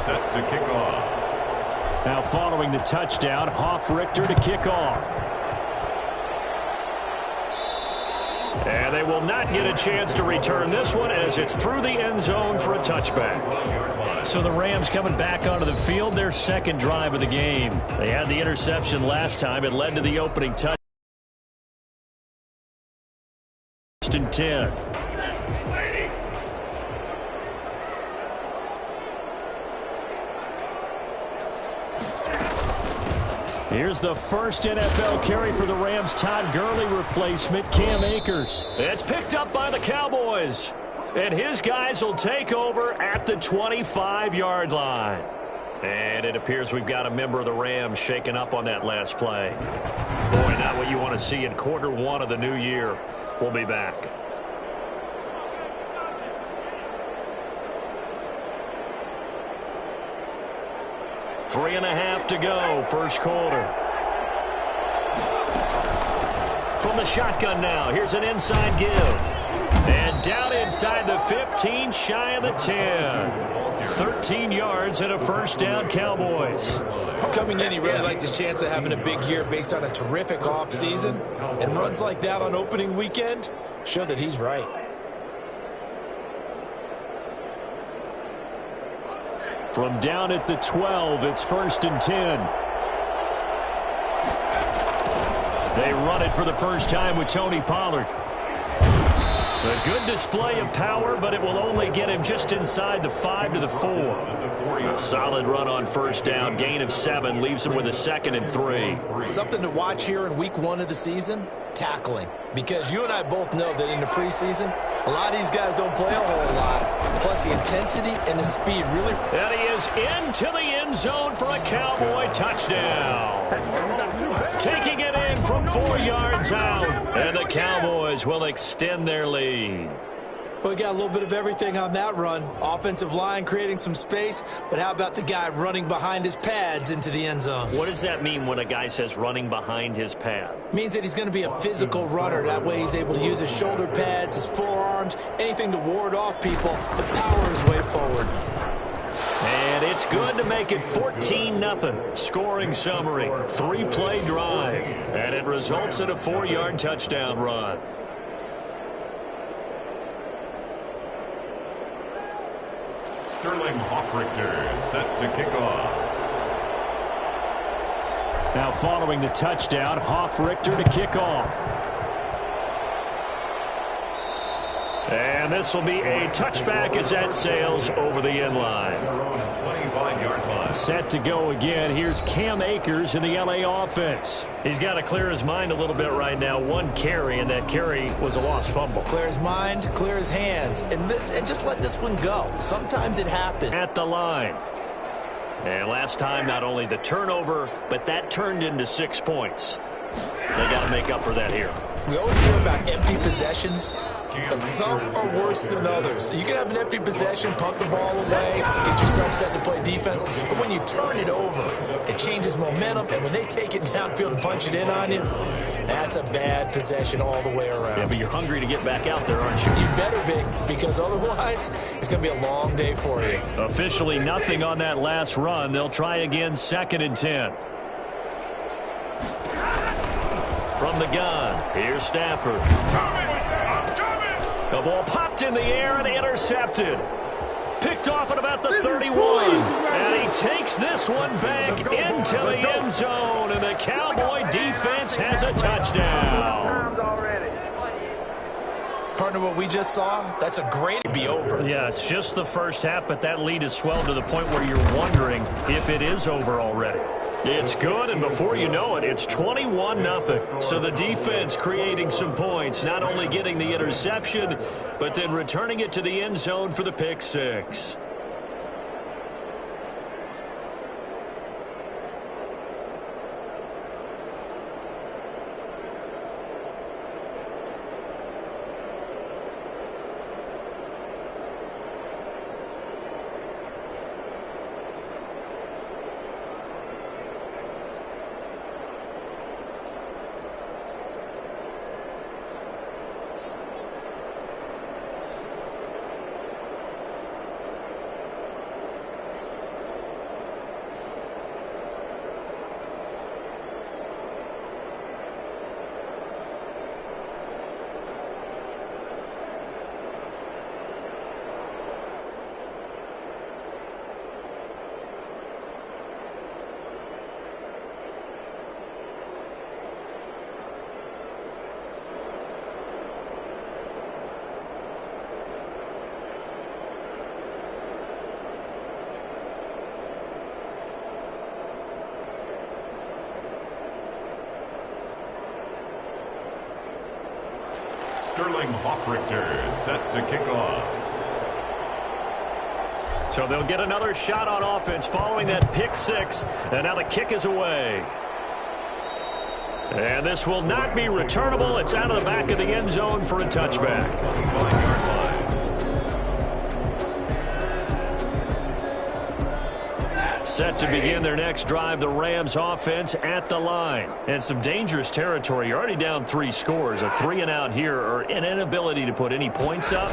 Set to kick off. Now following the touchdown, Hoffrichter to kick off. And they will not get a chance to return this one as it's through the end zone for a touchback. So the Rams coming back onto the field, their second drive of the game. They had the interception last time. It led to the opening touchdown. First and 10. Here's the first NFL carry for the Rams' Todd Gurley replacement, Cam Akers. It's picked up by the Cowboys. And his guys will take over at the 25-yard line. And it appears we've got a member of the Rams shaking up on that last play. Boy, not what you want to see in quarter one of the new year. We'll be back. Three and a half to go, first quarter. From the shotgun now, here's an inside give. And down inside the 15, shy of the 10. 13 yards and a first down, Cowboys. Coming in, he really liked his chance of having a big year based on a terrific offseason. And runs like that on opening weekend show that he's right. From down at the 12, it's first and 10. They run it for the first time with Tony Pollard. A good display of power, but it will only get him just inside the 5 to the 4. A solid run on first down. Gain of 7 leaves him with a 2nd and 3. Something to watch here in week 1 of the season, tackling. Because you and I both know that in the preseason, a lot of these guys don't play a whole lot. Plus the intensity and the speed really. And he is into the end zone for a Cowboy touchdown. Taking it in from 4 yards out. And the Cowboys will extend their lead. Well, we got a little bit of everything on that run. Offensive line creating some space, but how about the guy running behind his pads into the end zone? What does that mean when a guy says running behind his pad? Means that he's going to be a physical runner. That way he's able to use his shoulder pads, his forearms, anything to ward off people, but power his way forward. And it's good to make it 14-0. Scoring summary, 3-play drive. And it results in a 4-yard touchdown run. Sterling Hoffrichter set to kick off. Now following the touchdown, Hoffrichter to kick off. And this will be a touchback as that sails over the end line. 25-yard line. Set to go again. Here's Cam Akers in the LA offense. He's got to clear his mind a little bit right now. 1 carry, and that carry was a lost fumble. Clear his mind, clear his hands, and just let this one go. Sometimes it happens. At the line. And last time, not only the turnover, but that turned into 6 points. They got to make up for that here. We always hear about empty possessions, but some are worse than others. You can have an empty possession, punt the ball away, get yourself set to play defense, but when you turn it over, it changes momentum, and when they take it downfield and punch it in on you, that's a bad possession all the way around. Yeah, but you're hungry to get back out there, aren't you? You better be, because otherwise, it's going to be a long day for you. Officially nothing on that last run. They'll try again, 2nd and 10. From the gun, here's Stafford. The ball popped in the air and intercepted. Picked off at about the 31. And he takes this one back into the end zone. And the Cowboy defense has a touchdown. Partner, what we just saw, that's a great to be over. Yeah, it's just the first half, but that lead has swelled to the point where you're wondering if it is over already. It's good, and before you know it, it's 21-0. So the defense creating some points, not only getting the interception, but then returning it to the end zone for the pick 6. Sterling Hoffrichter set to kick off. So they'll get another shot on offense following that pick six. And now the kick is away. And this will not be returnable. It's out of the back of the end zone for a touchback. 5-yard line. Set to begin their next drive, the Rams offense at the line. And some dangerous territory. You're already down 3 scores. A 3-and-out here or an inability to put any points up.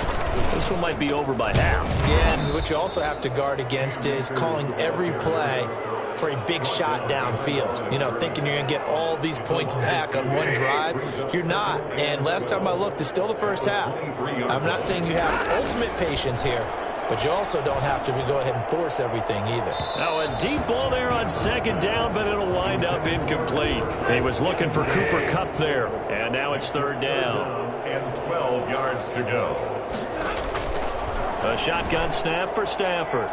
This one might be over by half. Yeah, and what you also have to guard against is calling every play for a big shot downfield. You know, thinking you're going to get all these points back on one drive. You're not. And last time I looked, it's still the first half. I'm not saying you have ultimate patience here, but you also don't have to go ahead and force everything either. Now a deep ball there on second down, but it'll wind up incomplete. He was looking for Cooper Kupp there, and now it's third down. And 12 yards to go. A shotgun snap for Stafford.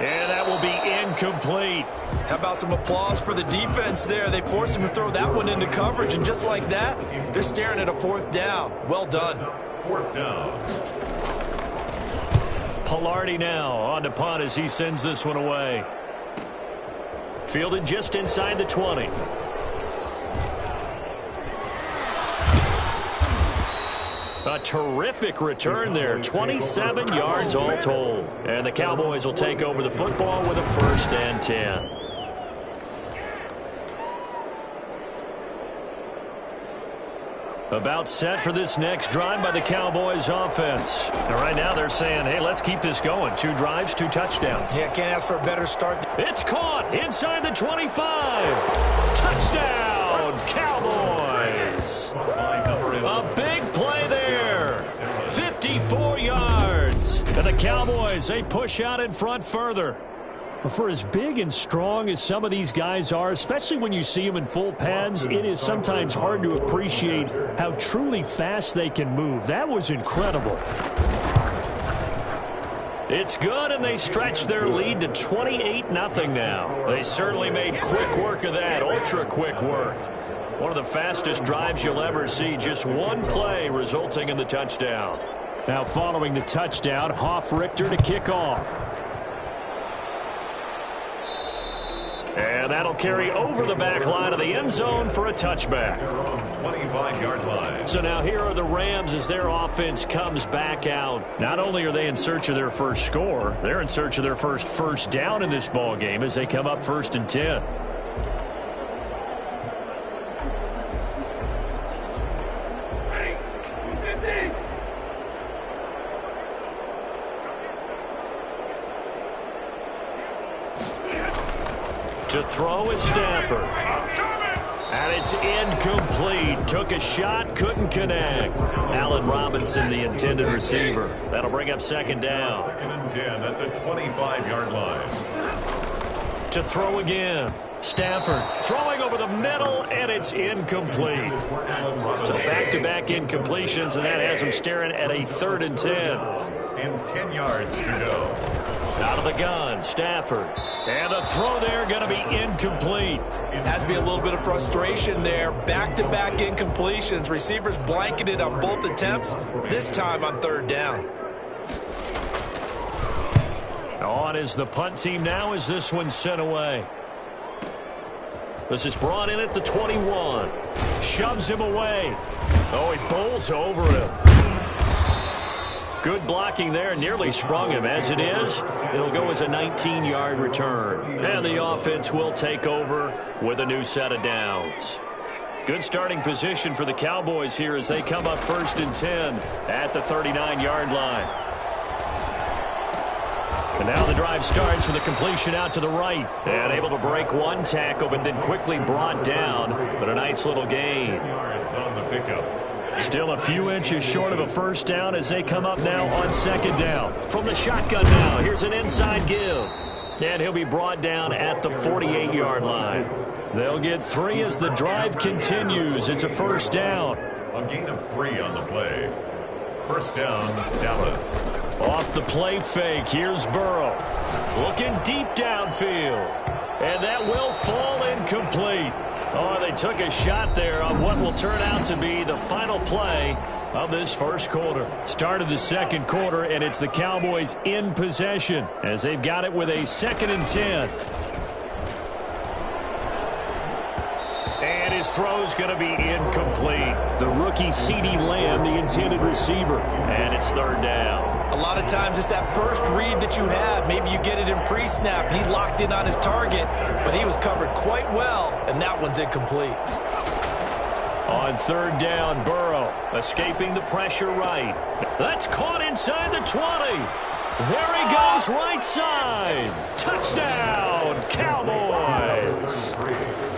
And that will be incomplete. How about some applause for the defense there? They forced him to throw that one into coverage, and just like that, they're staring at a fourth down. Well done. Fourth down. Pilardi now on the punt as he sends this one away. Fielded just inside the 20. A terrific return there. 27 yards all told. And the Cowboys will take over the football with a 1st and 10. About set for this next drive by the Cowboys offense. And right now they're saying, hey, let's keep this going. 2 drives, 2 touchdowns. Yeah, can't ask for a better start. It's caught inside the 25. Touchdown, Cowboys. A big play there. 54 yards. And the Cowboys, they push out in front further. For as big and strong as some of these guys are, especially when you see them in full pads, it is sometimes hard to appreciate how truly fast they can move. That was incredible. It's good, and they stretch their lead to 28-0 now. They certainly made quick work of that, ultra-quick work. One of the fastest drives you'll ever see, just one play resulting in the touchdown. Now following the touchdown, Hoffrichter to kick off. And that'll carry over the back line of the end zone for a touchback. 25-yard line. So now here are the Rams as their offense comes back out. Not only are they in search of their first score, they're in search of their first down in this ball game as they come up 1st and 10. To throw is Stafford. And it's incomplete. Took a shot, couldn't connect. Allen Robinson, the intended receiver. That'll bring up 2nd down. 2nd and 10 at the 25-yard line. To throw again. Stafford throwing over the middle, and it's incomplete. So back-to-back incompletions, and that has him staring at a 3rd and 10. And 10 yards to go. Out of the gun, Stafford. And the throw there going to be incomplete. Has to be a little bit of frustration there. Back-to-back incompletions. Receivers blanketed on both attempts, this time on 3rd down. On is the punt team now as this one's sent away. This is brought in at the 21. Shoves him away. Oh, he bowls over him. Good blocking there. Nearly sprung him. As it is, it'll go as a 19-yard return. And the offense will take over with a new set of downs. Good starting position for the Cowboys here as they come up 1st and 10 at the 39-yard line. And now the drive starts with a completion out to the right. And able to break one tackle, but then quickly brought down. But a nice little gain. Yards on the pickup. Still a few inches short of a 1st down as they come up now on 2nd down. From the shotgun now, here's an inside give. And he'll be brought down at the 48-yard line. They'll get 3 as the drive continues. It's a 1st down. A gain of 3 on the play. 1st down, Dallas. Off the play fake, here's Burrow. Looking deep downfield. And that will fall incomplete. Oh, they took a shot there on what will turn out to be the final play of this first quarter. Start of the second quarter, and it's the Cowboys in possession as they've got it with a 2nd and 10. And his throw's going to be incomplete. The rookie CeeDee Lamb, the intended receiver, and it's 3rd down. A lot of times it's that first read that you have. Maybe you get it in pre-snap. He locked in on his target, but he was covered quite well, and that one's incomplete. On 3rd down, Burrow escaping the pressure right. That's caught inside the 20. There he goes right side. Touchdown, Cowboys.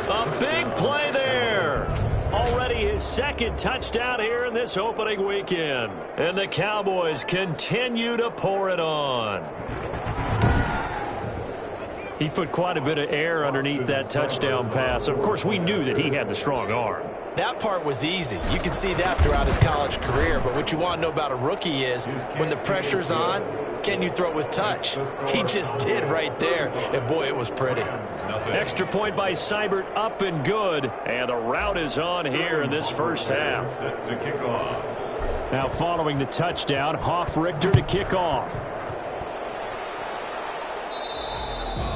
A big play there. Already his 2nd touchdown here in this opening weekend. And the Cowboys continue to pour it on. He put quite a bit of air underneath that touchdown pass. Of course, we knew that he had the strong arm. That part was easy. You can see that throughout his college career. But what you want to know about a rookie is when the pressure's on, can you throw it with touch? He just did right there. And, boy, it was pretty. Extra point by Seibert, up and good. And the route is on here in this first half. Now following the touchdown, Hoff-Richter to kick off.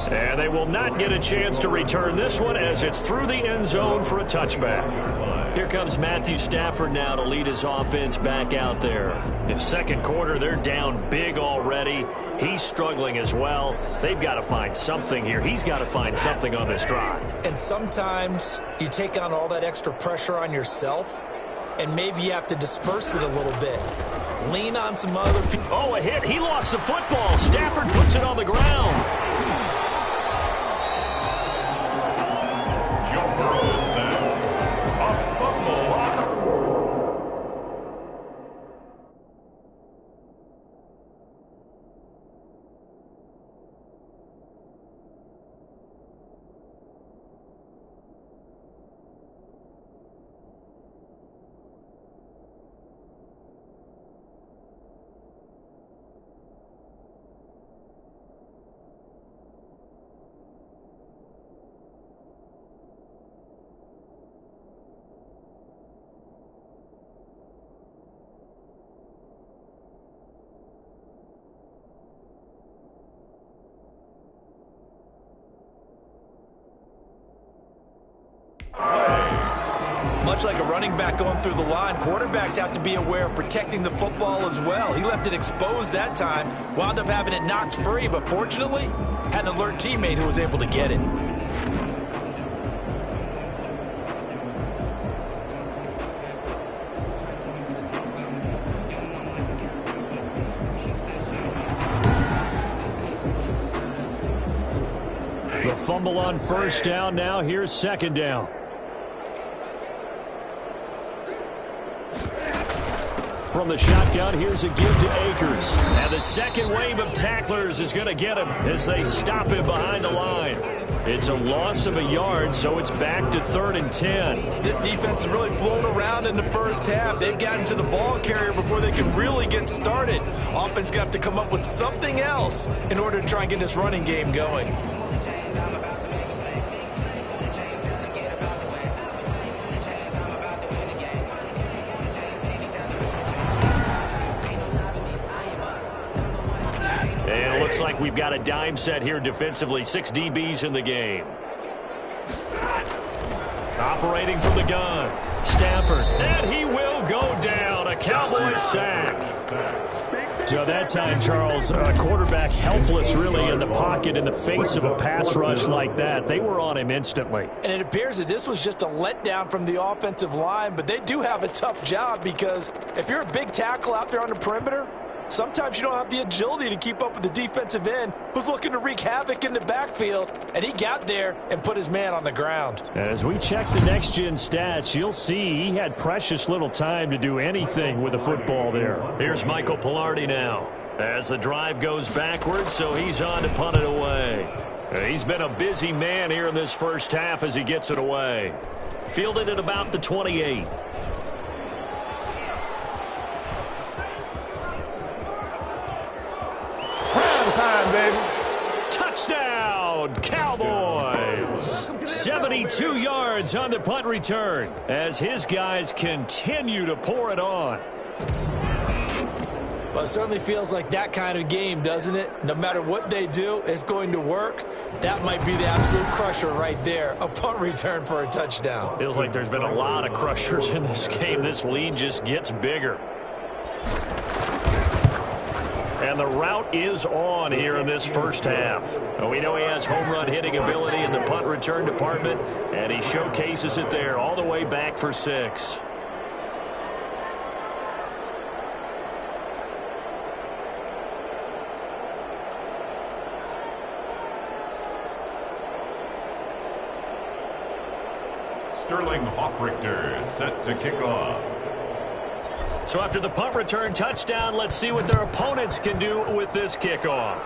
And they will not get a chance to return this one as it's through the end zone for a touchback. Here comes Matthew Stafford now to lead his offense back out there. In second quarter, they're down big already. He's struggling as well. They've got to find something here. He's got to find something on this drive. And sometimes you take on all that extra pressure on yourself, and maybe you have to disperse it a little bit. Lean on some other people. Oh, a hit. He lost the football. Stafford puts it on the ground. Much like a running back going through the line, quarterbacks have to be aware of protecting the football as well. He left it exposed that time, wound up having it knocked free, but fortunately, had an alert teammate who was able to get it. The fumble on first down now. Here's second down. From the shotgun, here's a give to Akers. And the second wave of tacklers is going to get him as they stop him behind the line. It's a loss of a yard, so it's back to 3rd and 10. This defense has really flown around in the first half. They've gotten to the ball carrier before they can really get started. Offense got to come up with something else in order to try and get this running game going. Looks like we've got a dime set here defensively. 6 DBs in the game. Operating from the gun. Stafford. And he will go down. A Cowboys sack. So that time, Charles, a quarterback helpless really in the pocket in the face of a pass rush like that. They were on him instantly. And it appears that this was just a letdown from the offensive line, but they do have a tough job because if you're a big tackle out there on the perimeter, sometimes you don't have the agility to keep up with the defensive end who's looking to wreak havoc in the backfield, and he got there and put his man on the ground. As we check the next-gen stats, you'll see he had precious little time to do anything with the football there. Here's Michael Pilardi now as the drive goes backwards, so he's on to punt it away. He's been a busy man here in this first half as he gets it away. Fielded at about the 28. Time, baby. Touchdown, Cowboys. 72 yards on the punt return as his guys continue to pour it on. Well, it certainly feels like that kind of game, doesn't it? No matter what they do, it's going to work. That might be the absolute crusher right there. A punt return for a touchdown. Feels like there's been a lot of crushers in this game. This lead just gets bigger. And the route is on here in this first half. Well, we know he has home run hitting ability in the punt return department, and he showcases it there all the way back for 6. Sterling Hoffrichter set to kick off. So after the punt return touchdown, let's see what their opponents can do with this kickoff.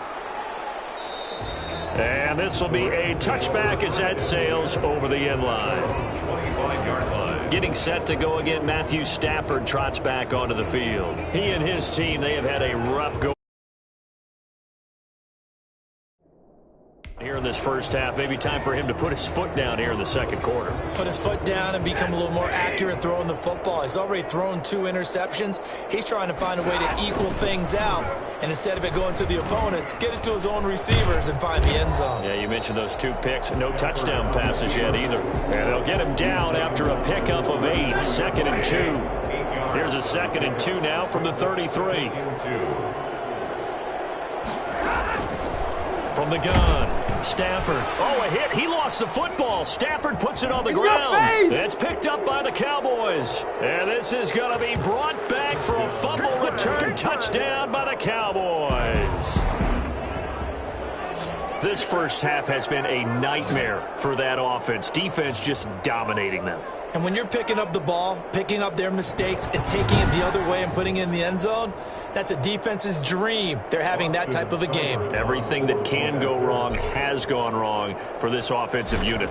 And this will be a touchback as that sails over the end line. 25-yard line. Getting set to go again, Matthew Stafford trots back onto the field. He and his team, they have had a rough go here in this first half. Maybe time for him to put his foot down here in the second quarter. Put his foot down and become a little more accurate throwing the football. He's already thrown 2 interceptions. He's trying to find a way to equal things out. And instead of it going to the opponents, get it to his own receivers and find the end zone. Yeah, you mentioned those 2 picks. No touchdown passes yet either. And they'll get him down after a pickup of 8. 2nd and 2. Here's a 2nd and 2 now from the 33. From the gun, Stafford. Oh, a hit. He lost the football. Stafford puts it on the ground. It's picked up by the Cowboys. And this is going to be brought back for a fumble return touchdown by the Cowboys. This first half has been a nightmare for that offense. Defense just dominating them. And when you're picking up the ball, picking up their mistakes, and taking it the other way and putting it in the end zone, that's a defense's dream. They're having that type of a game. Everything that can go wrong has gone wrong for this offensive unit.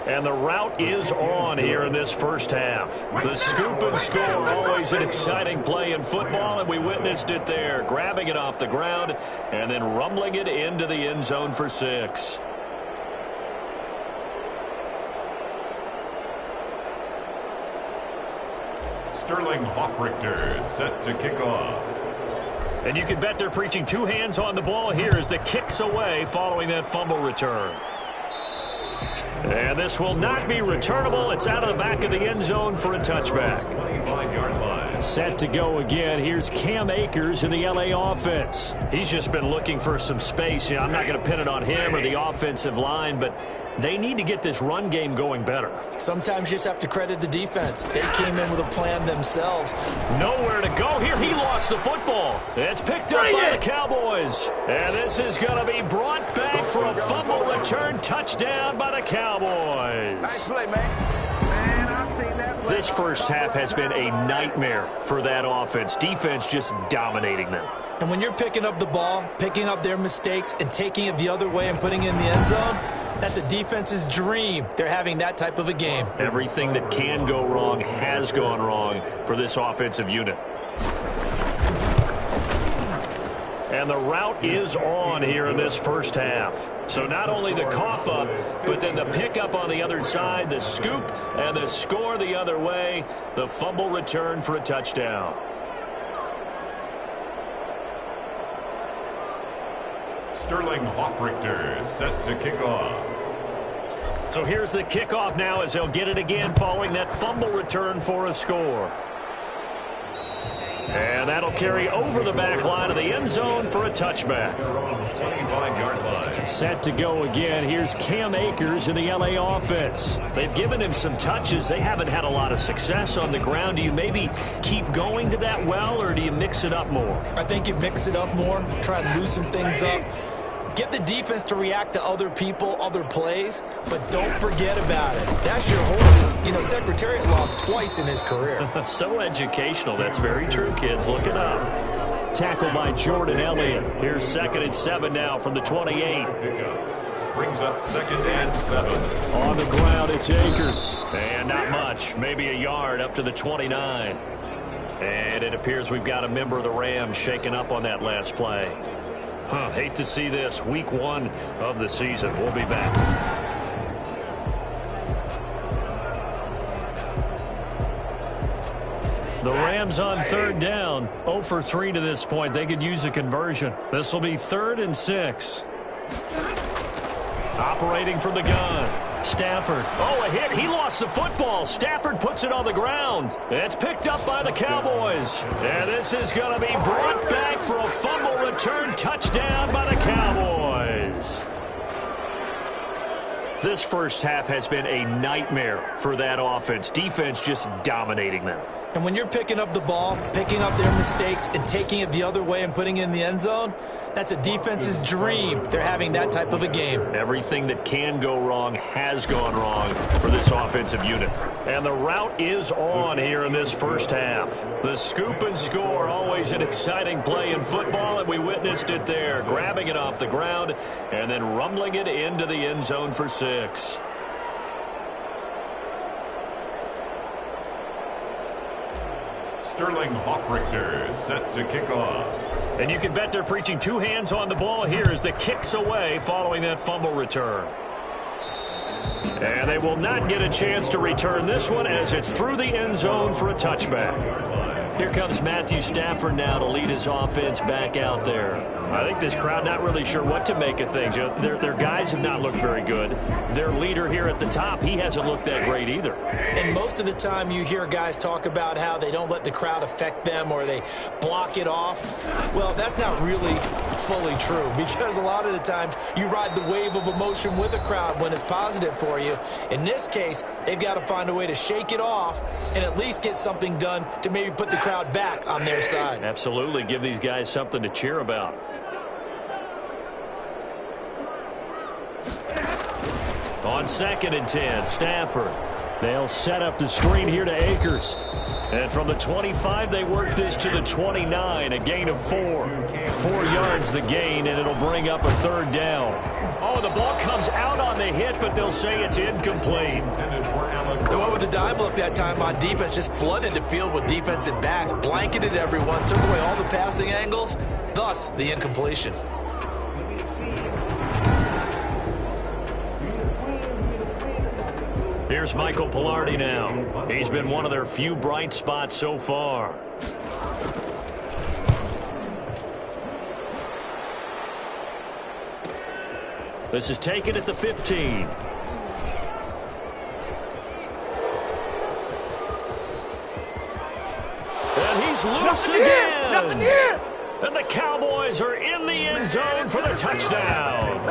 And the route is on here in this first half. The scoop and score, always an exciting play in football, and we witnessed it there. Grabbing it off the ground and then rumbling it into the end zone for 6. Sterling Hoffrichter set to kick off. And you can bet they're preaching 2 hands on the ball here as the kick's away following that fumble return. And this will not be returnable. It's out of the back of the end zone for a touchback. 25-yard line. Set to go again. Here's Cam Akers in the L.A. offense. He's just been looking for some space. I'm not going to pin it on him or the offensive line, but they need to get this run game going better. Sometimes you just have to credit the defense. They came in with a plan themselves. Nowhere to go here. He lost the football. It's picked up by the Cowboys. And this is going to be brought back for a fumble return touchdown by the Cowboys. Nice play, man. I've seen that play. This first half has been a nightmare for that offense. Defense just dominating them. And when you're picking up the ball, picking up their mistakes, and taking it the other way and putting it in the end zone, that's a defense's dream. They're having that type of a game. Everything that can go wrong has gone wrong for this offensive unit. And the route is on here in this first half. So not only the cough up, but then the pickup on the other side, the scoop, and the score the other way, the fumble return for a touchdown. Sterling Hoffrichter set to kick off. So here's the kickoff now as they'll get it again following that fumble return for a score. And that'll carry over the back line of the end zone for a touchback. 25-yard line. Set to go again. Here's Cam Akers in the L.A. offense. They've given him some touches. They haven't had a lot of success on the ground. Do you maybe keep going to that well, or do you mix it up more? I think you mix it up more, try and loosen things up. Get the defense to react to other people, other plays, but don't forget about it. That's your horse. You know, Secretariat lost twice in his career. So educational. That's very true, kids. Look it up. Tackled by Jordan Elliott. Here's 2nd and 7 now from the 28. Brings up 2nd and 7. On the ground, it's Akers. And not much. Maybe a yard up to the 29. And it appears we've got a member of the Rams shaken up on that last play. Hate to see this. Week 1 of the season. We'll be back. The Rams on third down, 0 for 3 to this point. They could use a conversion. This will be 3rd and 6. Operating from the gun. Stafford. Oh, a hit. He lost the football. Stafford puts it on the ground. It's picked up by the Cowboys. And this is going to be brought back for a fumble return touchdown by the Cowboys. This first half has been a nightmare for that offense. Defense just dominating them. And when you're picking up the ball, picking up their mistakes, and taking it the other way and putting it in the end zone, that's a defense's dream. They're having that type of a game. Everything that can go wrong has gone wrong for this offensive unit. And the route is on here in this first half. The scoop and score, always an exciting play in football, and we witnessed it there. Grabbing it off the ground and then rumbling it into the end zone for 6. Sterling Hawk-Richter set to kick off. And you can bet they're preaching 2 hands on the ball here as the kick's away following that fumble return. And they will not get a chance to return this one as it's through the end zone for a touchback. Here comes Matthew Stafford now to lead his offense back out there. I think this crowd not really sure what to make of things. Their guys have not looked very good. Their leader here at the top, he hasn't looked that great either. And most of the time you hear guys talk about how they don't let the crowd affect them or they block it off. Well, that's not really fully true because a lot of the times you ride the wave of emotion with a crowd when it's positive for you. In this case, they've got to find a way to shake it off and at least get something done to maybe put the crowd back on their side. Absolutely. Give these guys something to cheer about. On 2nd and 10, Stafford. They'll set up the screen here to Akers. And from the 25, they work this to the 29, a gain of 4. 4 yards the gain, and it'll bring up a 3rd down. Oh, the ball comes out on the hit, but they'll say it's incomplete. And what with the dime look that time on defense, just flooded the field with defensive backs, blanketed everyone, took away all the passing angles, thus the incompletion. Here's Michael Pilardi now. He's been one of their few bright spots so far. This is taken at the 15. And he's loose again. Nothing here. And the Cowboys are in the end zone for the touchdown.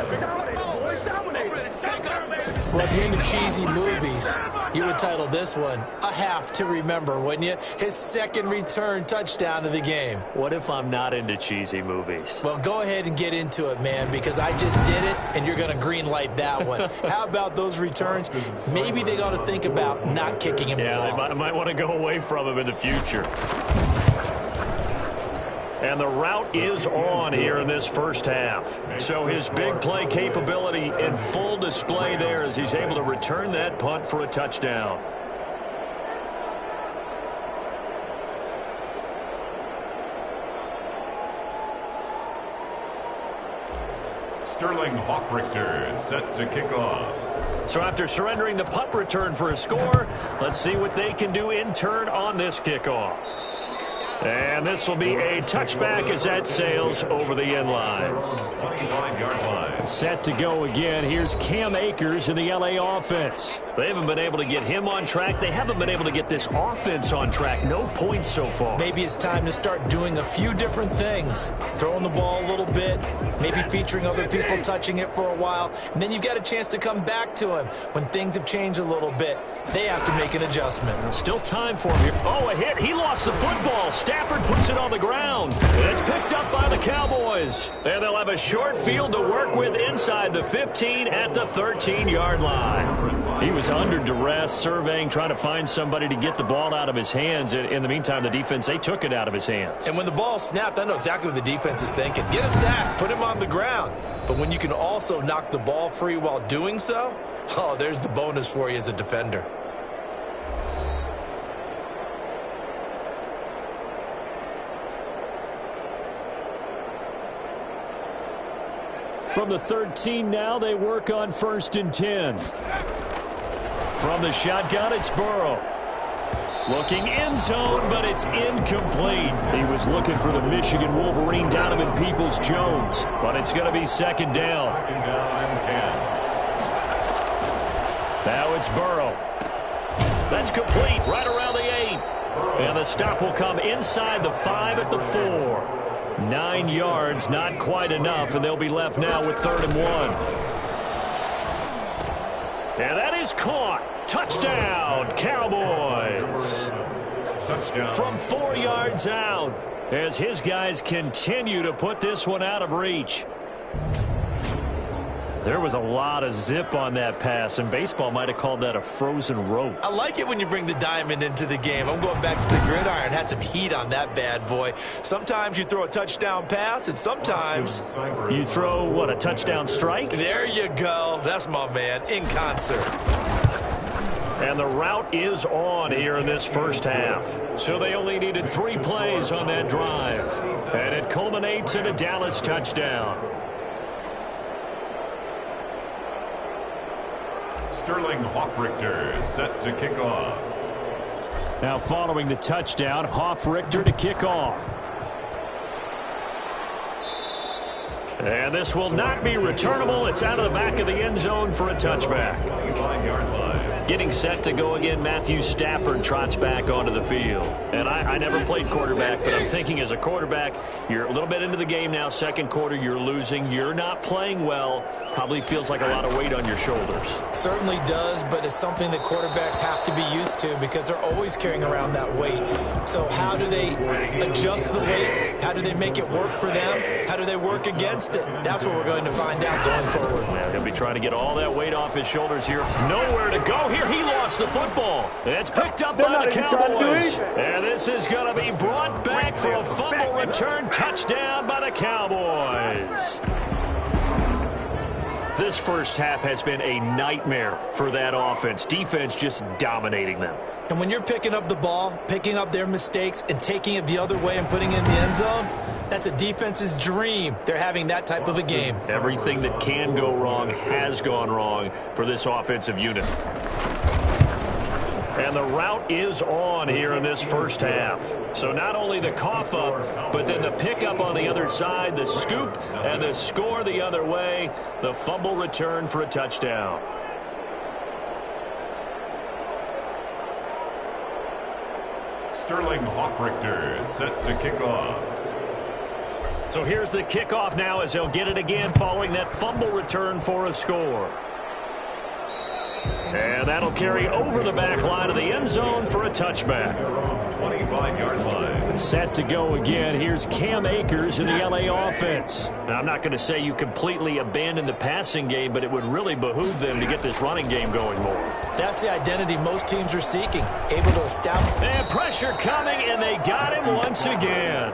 Well, if you're into cheesy movies, you would title this one A Half to Remember, wouldn't you? His 2nd return touchdown of the game. What if I'm not into cheesy movies? Well, go ahead and get into it, man, because I just did it, and you're going to green light that one. How about those returns? Maybe they got to think about not kicking him the ball. Yeah, they might want to go away from him in the future. And the route is on here in this first half. So his big play capability in full display there as he's able to return that punt for a touchdown. Sterling Hawk-Richter set to kick off. So after surrendering the punt return for a score, let's see what they can do in turn on this kickoff. And this will be a touchback as that sails over the end line. 25-yard line. Set to go again. Here's Cam Akers in the LA offense. They haven't been able to get him on track. They haven't been able to get this offense on track. No points so far. Maybe it's time to start doing a few different things. Throwing the ball a little bit, maybe featuring other people touching it for a while, and then you've got a chance to come back to him when things have changed a little bit. They have to make an adjustment. Still time for him here. Oh, a hit. He lost the football. Stafford puts it on the ground. It's picked up by the Cowboys. And they'll have a short field to work with inside the 15 at the 13-yard line. He was under duress, surveying, trying to find somebody to get the ball out of his hands. In the meantime, the defense, they took it out of his hands. And when the ball snapped, I know exactly what the defense is thinking. Get a sack, put him on the ground. But when you can also knock the ball free while doing so, oh, there's the bonus for you as a defender. From the 13 now, they work on 1st and 10. From the shotgun, it's Burrow. Looking end zone, but it's incomplete. He was looking for the Michigan Wolverine, Donovan Peoples-Jones, but it's going to be second down. Second down and 10. Now it's Burrow. That's complete right around the 8. And the stop will come inside the 5 at the 4. 9 yards, not quite enough, and they'll be left now with 3rd and 1. And that is caught. Touchdown, Cowboys. Touchdown. From 4 yards out, as his guys continue to put this one out of reach. There was a lot of zip on that pass, and baseball might have called that a frozen rope. I like it when you bring the diamond into the game. I'm going back to the gridiron. Had some heat on that bad boy. Sometimes you throw a touchdown pass, and sometimes you throw, what, a touchdown strike? There you go. That's my man, in concert. And the route is on here in this first half. So they only needed 3 plays on that drive. And it culminates in a Dallas touchdown. Sterling Hoffrichter set to kick off. Now following the touchdown, Hoffrichter to kick off. And this will not be returnable. It's out of the back of the end zone for a touchback. 25-yard line. Getting set to go again, Matthew Stafford trots back onto the field. And I never played quarterback, but I'm thinking as a quarterback, you're a little bit into the game now. Second quarter, you're losing. You're not playing well. Probably feels like a lot of weight on your shoulders. Certainly does, but it's something that quarterbacks have to be used to because they're always carrying around that weight. So how do they adjust the weight? How do they make it work for them? How do they work against it? That's what we're going to find out going forward. Yeah, he'll be trying to get all that weight off his shoulders here. Nowhere to go here. He lost the football. It's picked up by the Cowboys. And this is going to be brought back for a fumble return touchdown by the Cowboys. This first half has been a nightmare for that offense. Defense just dominating them. And when you're picking up the ball, picking up their mistakes, and taking it the other way and putting it in the end zone, that's a defense's dream. They're having that type of a game. Everything that can go wrong has gone wrong for this offensive unit. And the route is on here in this first half. So not only the cough up, but then the pickup on the other side, the scoop, and the score the other way. The fumble return for a touchdown. Sterling Hoffrichter set to kick off. So here's the kickoff now as they'll get it again following that fumble return for a score. And that'll carry over the back line of the end zone for a touchback. 25-yard line. Set to go again. Here's Cam Akers in the LA offense. Now, I'm not going to say you completely abandon the passing game, but it would really behoove them to get this running game going more. That's the identity most teams are seeking, able to establish. And pressure coming, and they got him once again.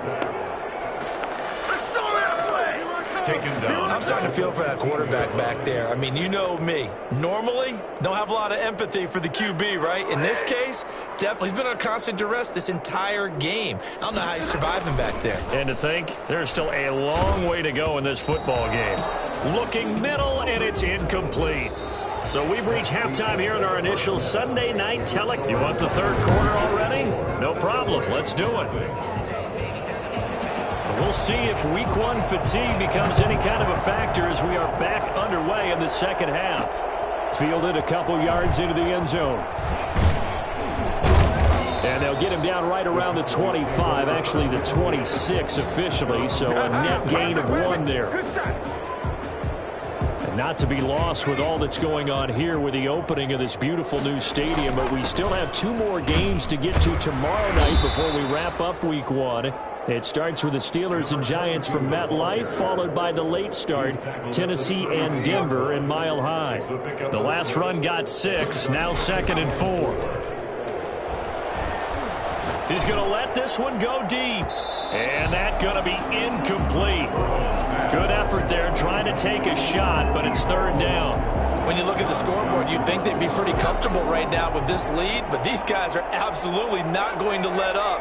Taken down. I'm starting to feel for that quarterback back there. I mean, you know me. Normally, don't have a lot of empathy for the QB, right? In this case, definitely. He's been on constant duress this entire game. I don't know how he's surviving back there. And to think, there's still a long way to go in this football game. Looking middle, and it's incomplete. So we've reached halftime here in our initial Sunday night telec. You want the third quarter already? No problem. Let's do it. We'll see if week one fatigue becomes any kind of a factor as we are back underway in the second half. Fielded a couple yards into the end zone. And they'll get him down right around the 25, actually the 26 officially, so a net gain of 1 there. And not to be lost with all that's going on here with the opening of this beautiful new stadium, but we still have 2 more games to get to tomorrow night before we wrap up week 1. It starts with the Steelers and Giants from MetLife, followed by the late start, Tennessee and Denver in Mile High. The last run got 6, now 2nd and 4. He's going to let this one go deep. And that's going to be incomplete. Good effort there trying to take a shot, but it's 3rd down. When you look at the scoreboard, you'd think they'd be pretty comfortable right now with this lead, but these guys are absolutely not going to let up.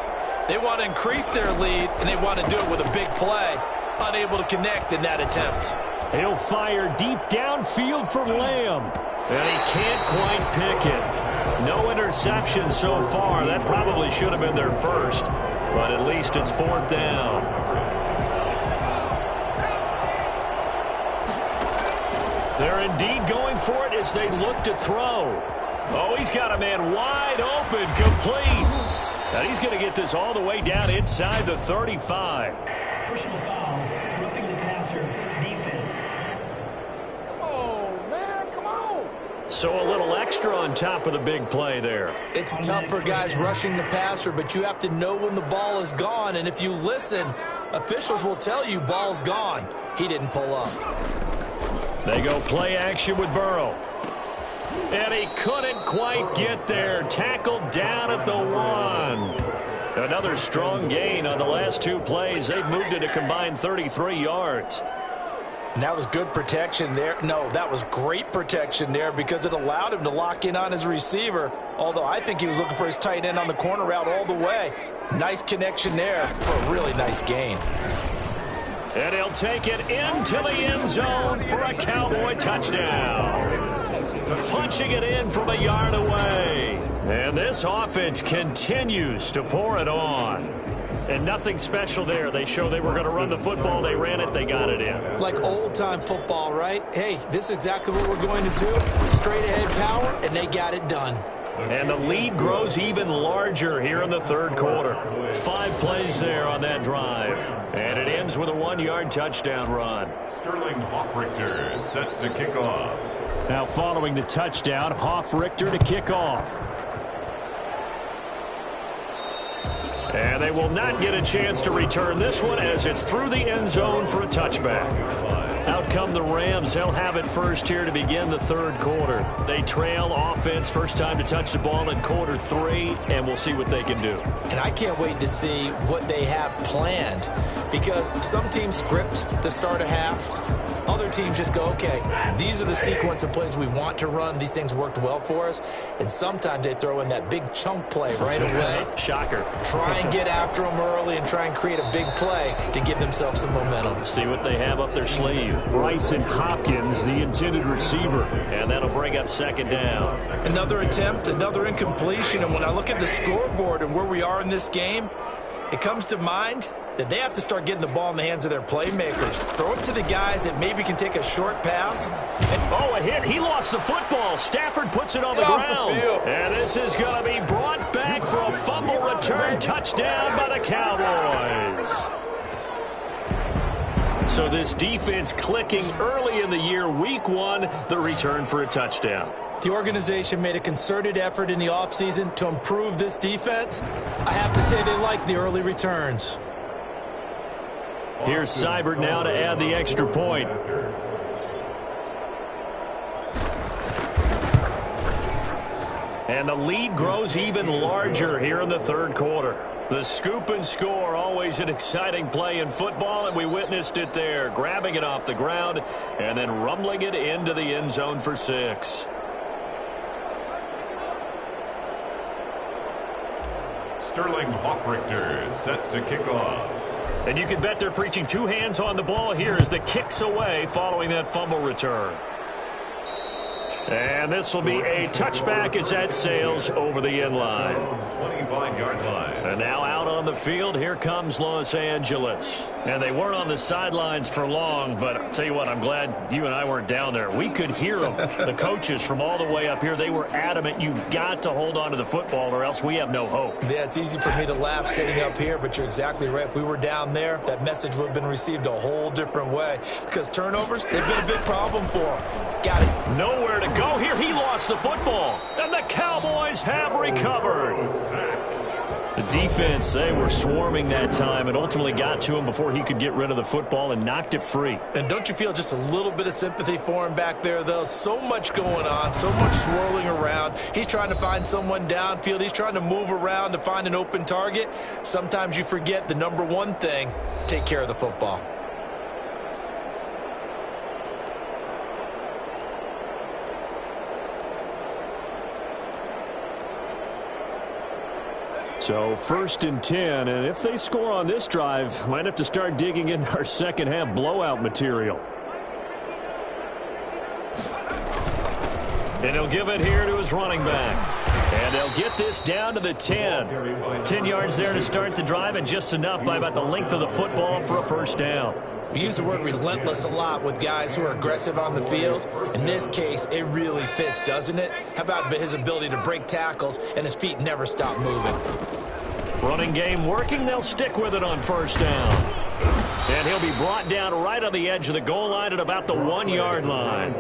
They want to increase their lead, and they want to do it with a big play. Unable to connect in that attempt. He'll fire deep downfield from Lamb. And he can't quite pick it. No interceptions so far. That probably should have been their first, but at least it's 4th down. They're indeed going for it as they look to throw. Oh, he's got a man wide open, complete. And he's going to get this all the way down inside the 35. Personal foul, roughing the passer, defense. So a little extra on top of the big play there. It's tough for guys rushing the passer, but you have to know when the ball is gone. And if you listen, officials will tell you ball's gone. He didn't pull up. They go play action with Burrow. And he couldn't quite get there. Tackled down at the 1. Another strong gain on the last 2 plays. They've moved it a combined 33 yards. And that was good protection there. No, that was great protection there because it allowed him to lock in on his receiver. Although I think he was looking for his tight end on the corner route all the way. Nice connection there for a really nice gain. And he'll take it into the end zone for a Cowboy touchdown. Punching it in from a yard away. And this offense continues to pour it on. And nothing special there. They show they were going to run the football. They ran it. They got it in. Like old-time football, right? Hey, this is exactly what we're going to do. Straight-ahead power, and they got it done. And the lead grows even larger here in the 3rd quarter. 5 plays there on that drive. And it ends with a 1-yard touchdown run. Sterling Hoffrichter set to kick off. Now following the touchdown, Hoffrichter to kick off. And they will not get a chance to return this one as it's through the end zone for a touchback. Out come the Rams. They'll have it first here to begin the 3rd quarter. They trail offense first time to touch the ball in quarter 3, and we'll see what they can do. And I can't wait to see what they have planned because some teams script to start a half. Other teams just go, okay, these are the sequence of plays we want to run. These things worked well for us. And sometimes they throw in that big chunk play right away. Shocker. Try and get after them early and try and create a big play to give themselves some momentum. See what they have up their sleeve. Bryson Hopkins, the intended receiver. And that'll bring up 2nd down. Another attempt, another incompletion. And when I look at the scoreboard and where we are in this game, it comes to mind that they have to start getting the ball in the hands of their playmakers. Throw it to the guys that maybe can take a short pass. Oh, a hit. He lost the football. Stafford puts it on the ground. And this is going to be brought back for a fumble return touchdown by the Cowboys. So this defense clicking early in the year, week 1, the return for a touchdown. The organization made a concerted effort in the offseason to improve this defense. I have to say they like the early returns. Here's Seibert now to add the extra point. And the lead grows even larger here in the 3rd quarter. The scoop and score, always an exciting play in football, and we witnessed it there. Grabbing it off the ground and then rumbling it into the end zone for 6. Sterling Hoffrichter set to kick off. And you can bet they're preaching 2 hands on the ball here as the kick's away following that fumble return. And this will be a touchback as that sails over the end line. 25-yard line. And now out on the field, here comes Los Angeles. And they weren't on the sidelines for long, but I'll tell you what, I'm glad you and I weren't down there. We could hear them. The coaches from all the way up here, they were adamant, you've got to hold on to the football or else we have no hope. Yeah, it's easy for me to laugh sitting up here, but you're exactly right. If we were down there, that message would have been received a whole different way. Because turnovers, they've been a big problem for them. Got it. Nowhere to go here. He lost the football. And the Cowboys have recovered. The defense, they were swarming that time and ultimately got to him before he could get rid of the football and knocked it free. And don't you feel just a little bit of sympathy for him back there, though? So much going on, so much swirling around. He's trying to find someone downfield. He's trying to move around to find an open target. Sometimes you forget the number one thing, take care of the football. So 1st and 10, and if they score on this drive, might have to start digging into our second half blowout material. And he'll give it here to his running back. And they'll get this down to the 10. 10 yards there to start the drive, and just enough by about the length of the football for a first down. We use the word relentless a lot with guys who are aggressive on the field. In this case, it really fits, doesn't it? How about his ability to break tackles and his feet never stop moving? Running game working. They'll stick with it on first down. And he'll be brought down right on the edge of the goal line at about the 1-yard line.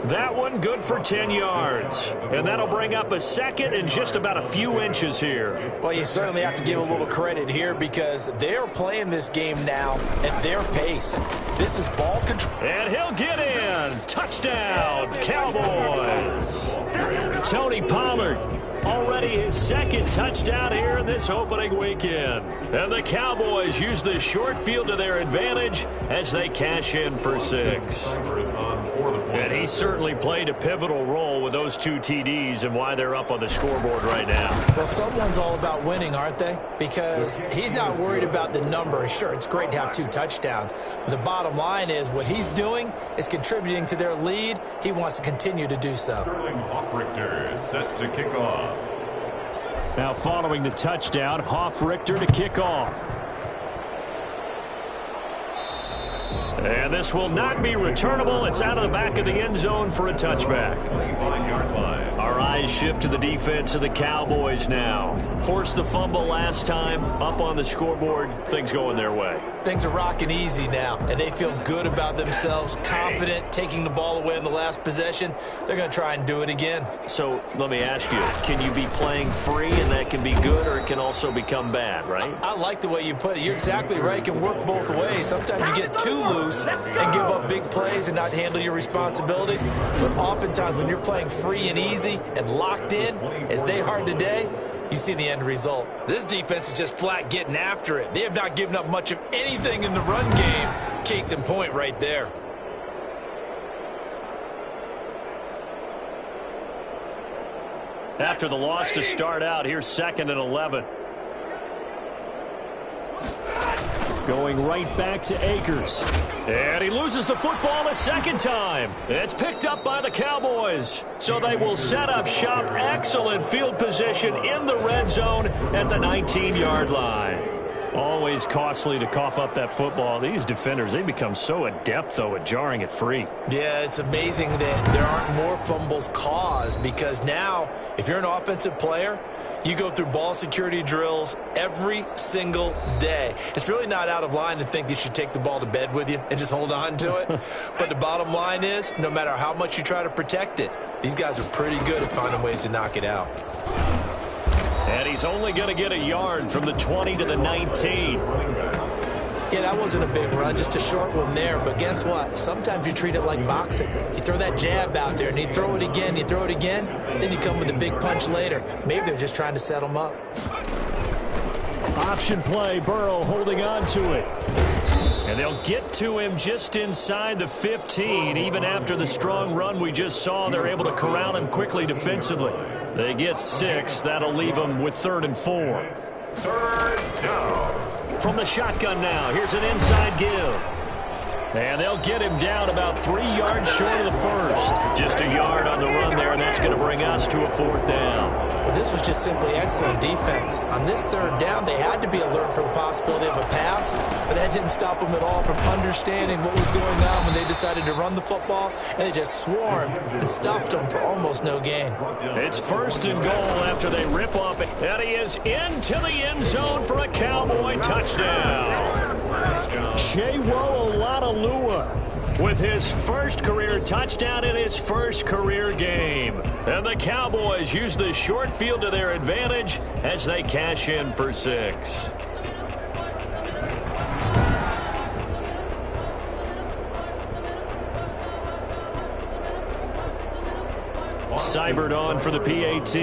That one good for 10 yards. And that'll bring up a second and just about a few inches here. Well, you certainly have to give a little credit here because they're playing this game now at their pace. This is ball control. And he'll get in. Touchdown, Cowboys. Tony Pollard. Already his second touchdown here in this opening weekend. And the Cowboys use the short field to their advantage as they cash in for 6. And he certainly played a pivotal role with those 2 TDs and why they're up on the scoreboard right now. Well, someone's all about winning, aren't they? Because he's not worried about the number. Sure, it's great to have 2 touchdowns. But the bottom line is what he's doing is contributing to their lead. He wants to continue to do so. Richter set to kick off. Now following the touchdown, Richter to kick off. And this will not be returnable. It's out of the back of the end zone for a touchback. Our eyes shift to the defense of the Cowboys now. Forced the fumble last time, up on the scoreboard, things going their way. Things are rocking easy now, and they feel good about themselves, confident, taking the ball away in the last possession. They're going to try and do it again. So let me ask you, can you be playing free and that can be good, or it can also become bad, right? I like the way you put it. You're exactly right. It can work both ways. Sometimes you get too loose and give up big plays and not handle your responsibilities. But oftentimes when you're playing free and easy and locked in, as they are today, you see the end result. This defense is just flat getting after it. They have not given up much of anything in the run game. Case in point right there. After the loss to start out, here's 2nd and 11. Going right back to Akers. And he loses the football a second time. It's picked up by the Cowboys. So they will set up shop. Excellent field position in the red zone at the 19-yard line. Always costly to cough up that football. These defenders, they become so adept, though, at jarring it free. Yeah, it's amazing that there aren't more fumbles caused because now, if you're an offensive player, you go through ball security drills every single day. It's really not out of line to think that you should take the ball to bed with you and just hold on to it. But the bottom line is, no matter how much you try to protect it, these guys are pretty good at finding ways to knock it out. And he's only going to get a yard from the 20 to the 19. Yeah, that wasn't a big run, just a short one there. But guess what? Sometimes you treat it like boxing. You throw that jab out there, and you throw it again, you throw it again, then you come with a big punch later. Maybe they're just trying to set them up. Option play, Burrow holding on to it. And they'll get to him just inside the 15. Even after the strong run we just saw, they're able to corral him quickly defensively. They get 6. That'll leave them with 3rd and 4. 3rd down. From the shotgun now, here's an inside give. And they'll get him down about 3 yards short of the first. Just a yard on the run there, and that's going to bring us to a 4th down. Well, this was just simply excellent defense. On this 3rd down, they had to be alert for the possibility of a pass, but that didn't stop them at all from understanding what was going on when they decided to run the football, and they just swarmed and stuffed them for almost no gain. It's 1st and goal after they rip off it, and he is into the end zone for a Cowboy touchdown. Chewo Olalua with his first career touchdown in his first career game. And the Cowboys use the short field to their advantage as they cash in for 6. Seibert on for the PAT.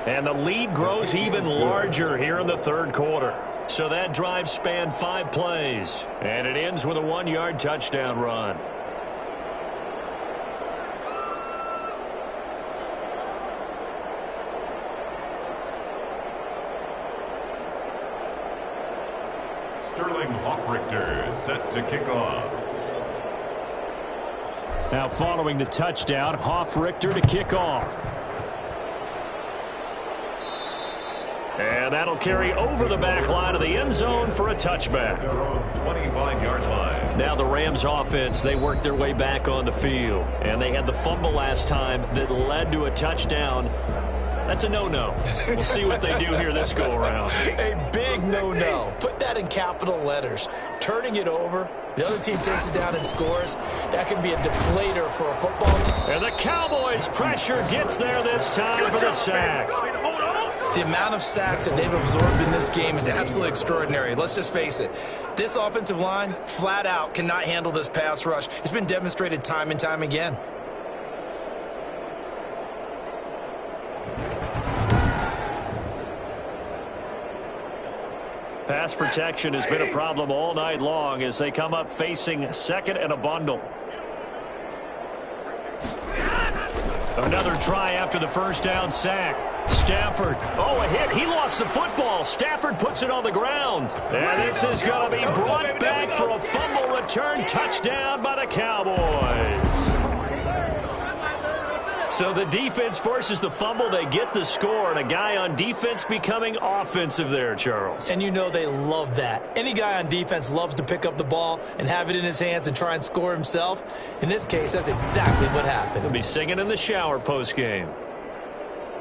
And the lead grows even larger here in the 3rd quarter. So that drive spanned 5 plays. And it ends with a 1-yard touchdown run. Sterling Hoffrichter set to kick off. Now following the touchdown, Hoffrichter to kick off. And that'll carry over the back line of the end zone for a touchback. 25-yard line. Now the Rams offense, they worked their way back on the field. And they had the fumble last time that led to a touchdown. That's a no-no. We'll see what they do here this go-around. A big no-no. Put that in capital letters. Turning it over, the other team takes it down and scores. That can be a deflator for a football team. And the Cowboys' pressure gets there this time for the sack. The amount of sacks that they've absorbed in this game is absolutely extraordinary. Let's just face it. This offensive line, flat out, cannot handle this pass rush. It's been demonstrated time and time again. Pass protection has been a problem all night long as they come up facing second and a bundle. Another try after the first down sack. Stafford. Oh, a hit. He lost the football. Stafford puts it on the ground. And this is going to be brought back for a fumble return touchdown by the Cowboys. So the defense forces the fumble. They get the score, and a guy on defense becoming offensive there, Charles. And you know they love that. Any guy on defense loves to pick up the ball and have it in his hands and try and score himself. In this case, that's exactly what happened. He'll be singing in the shower post-game.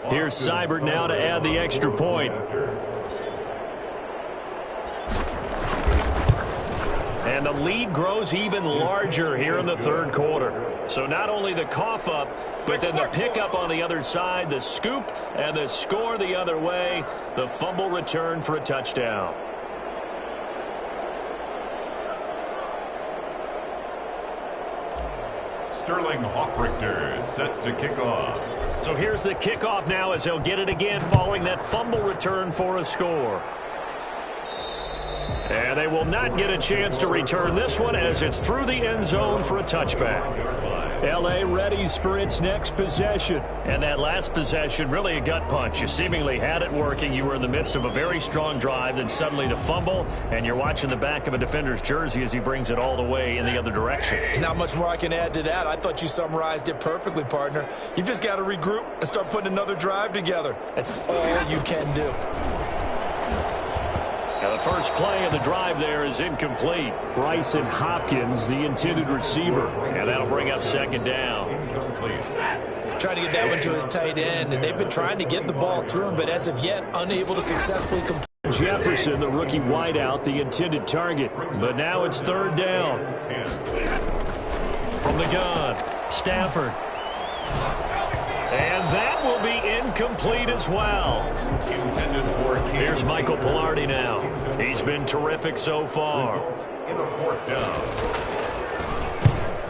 Here's Seibert now to add the extra point. And the lead grows even larger here in the third quarter. So not only the cough up, but then the pickup on the other side, the scoop, and the score the other way. The fumble return for a touchdown. Sterling Hoffrichter set to kick off. So here's the kickoff now as they'll get it again following that fumble return for a score. And they will not get a chance to return this one as it's through the end zone for a touchback. L.A. readies for its next possession. And that last possession, really a gut punch. You seemingly had it working. You were in the midst of a very strong drive, then suddenly the fumble, and you're watching the back of a defender's jersey as he brings it all the way in the other direction. There's not much more I can add to that. I thought you summarized it perfectly, partner. You've just got to regroup and start putting another drive together. That's all you can do. Now the first play of the drive there is incomplete. Bryson Hopkins, the intended receiver. And that'll bring up second down. Trying to get that one to his tight end, and they've been trying to get the ball to him, but as of yet, unable to successfully complete. Jefferson, the rookie wideout, the intended target. But now it's third down. From the gun, Stafford. And that will be incomplete as well. Here's Michael Pilardi now. He's been terrific so far.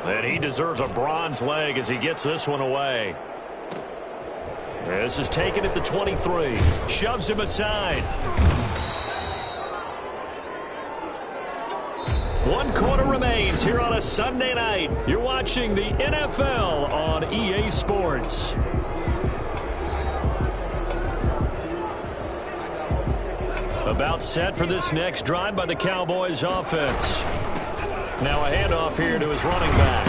And he deserves a bronze leg as he gets this one away. This is taken at the 23. Shoves him aside. 1 quarter remains here on a Sunday night. You're watching the NFL on EA Sports. About set for this next drive by the Cowboys offense. Now a handoff here to his running back.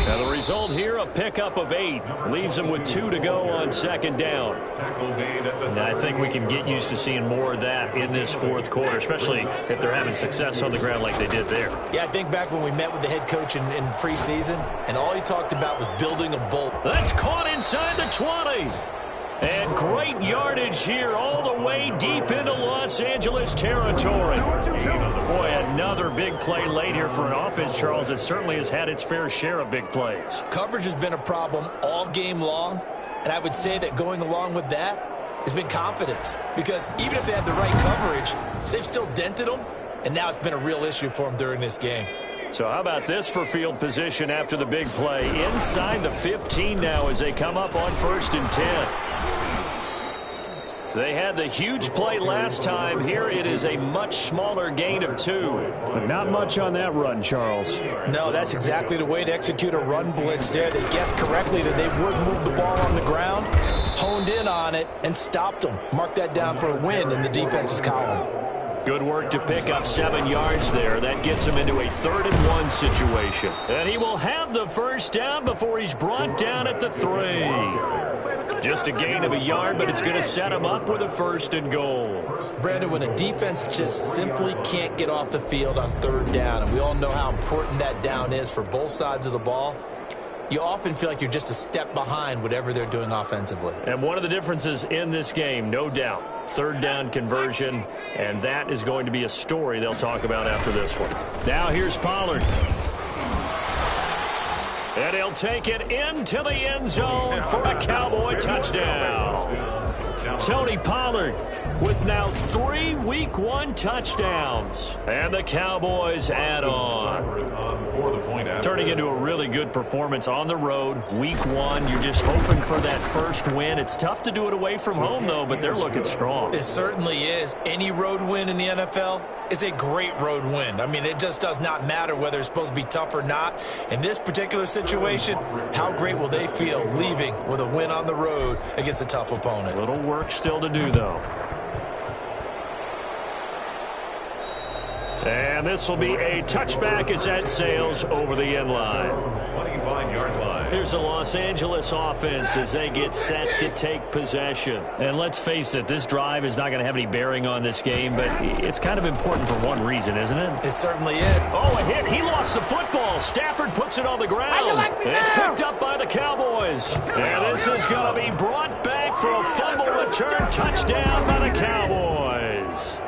Now the result here, a pickup of 8. Leaves him with 2 to go on second down. And I think we can get used to seeing more of that in this fourth quarter, especially if they're having success on the ground like they did there. Yeah, I think back when we met with the head coach in preseason, and all he talked about was building a bolt. That's caught inside the 20. And great yardage here all the way deep into Los Angeles territory. Boy, another big play late here for an offense, Charles, that certainly has had its fair share of big plays. Coverage has been a problem all game long, and I would say that going along with that has been confidence. Because even if they had the right coverage, they've still dented them, and now it's been a real issue for them during this game. So how about this for field position after the big play? Inside the 15 now as they come up on 1st and 10. They had the huge play last time. Here it is a much smaller gain of 2. But not much on that run, Charles. No, that's exactly the way to execute a run blitz there. They guessed correctly that they would move the ball on the ground, honed in on it, and stopped them. Mark that down for a win in the defense's column. Good work to pick up 7 yards there. That gets him into a 3rd-and-1 situation. And he will have the first down before he's brought down at the 3. Just a gain of a yard, but it's going to set him up with a 1st and goal. Brandon, when a defense just simply can't get off the field on 3rd down, and we all know how important that down is for both sides of the ball, you often feel like you're just a step behind whatever they're doing offensively. And one of the differences in this game, no doubt, 3rd down conversion, and that is going to be a story they'll talk about after this one. Now here's Pollard. And he'll take it into the end zone for a Cowboy touchdown. Tony Pollard with now 3 Week 1 touchdowns. And the Cowboys add on. Turning into a really good performance on the road. Week 1, you're just hoping for that first win. It's tough to do it away from home, though, but they're looking strong. It certainly is. Any road win in the NFL is a great road win. I mean, it just does not matter whether it's supposed to be tough or not. In this particular situation, how great will they feel leaving with a win on the road against a tough opponent? A little work still to do, though. And this will be a touchback as that sails over the end line. 25-yard line. Here's the Los Angeles offense as they get set to take possession. And let's face it, this drive is not going to have any bearing on this game, but it's kind of important for one reason, isn't it? It certainly is. Oh, a hit. He lost the football. Stafford puts it on the ground. It's picked up by the Cowboys. And this is going to be brought back for a fumble return touchdown by the Cowboys.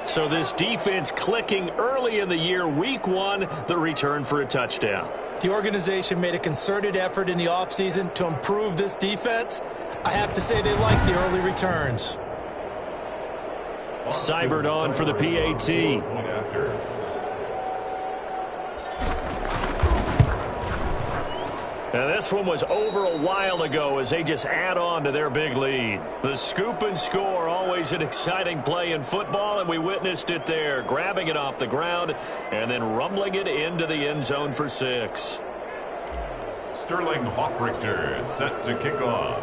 So this defense clicking early in the year, Week 1, the return for a touchdown. The organization made a concerted effort in the offseason to improve this defense. I have to say they like the early returns. Seibert on for the PAT. And this one was over a while ago as they just add on to their big lead. The scoop and score, always an exciting play in football, and we witnessed it there, grabbing it off the ground and then rumbling it into the end zone for 6. Sterling Hockrichter set to kick off.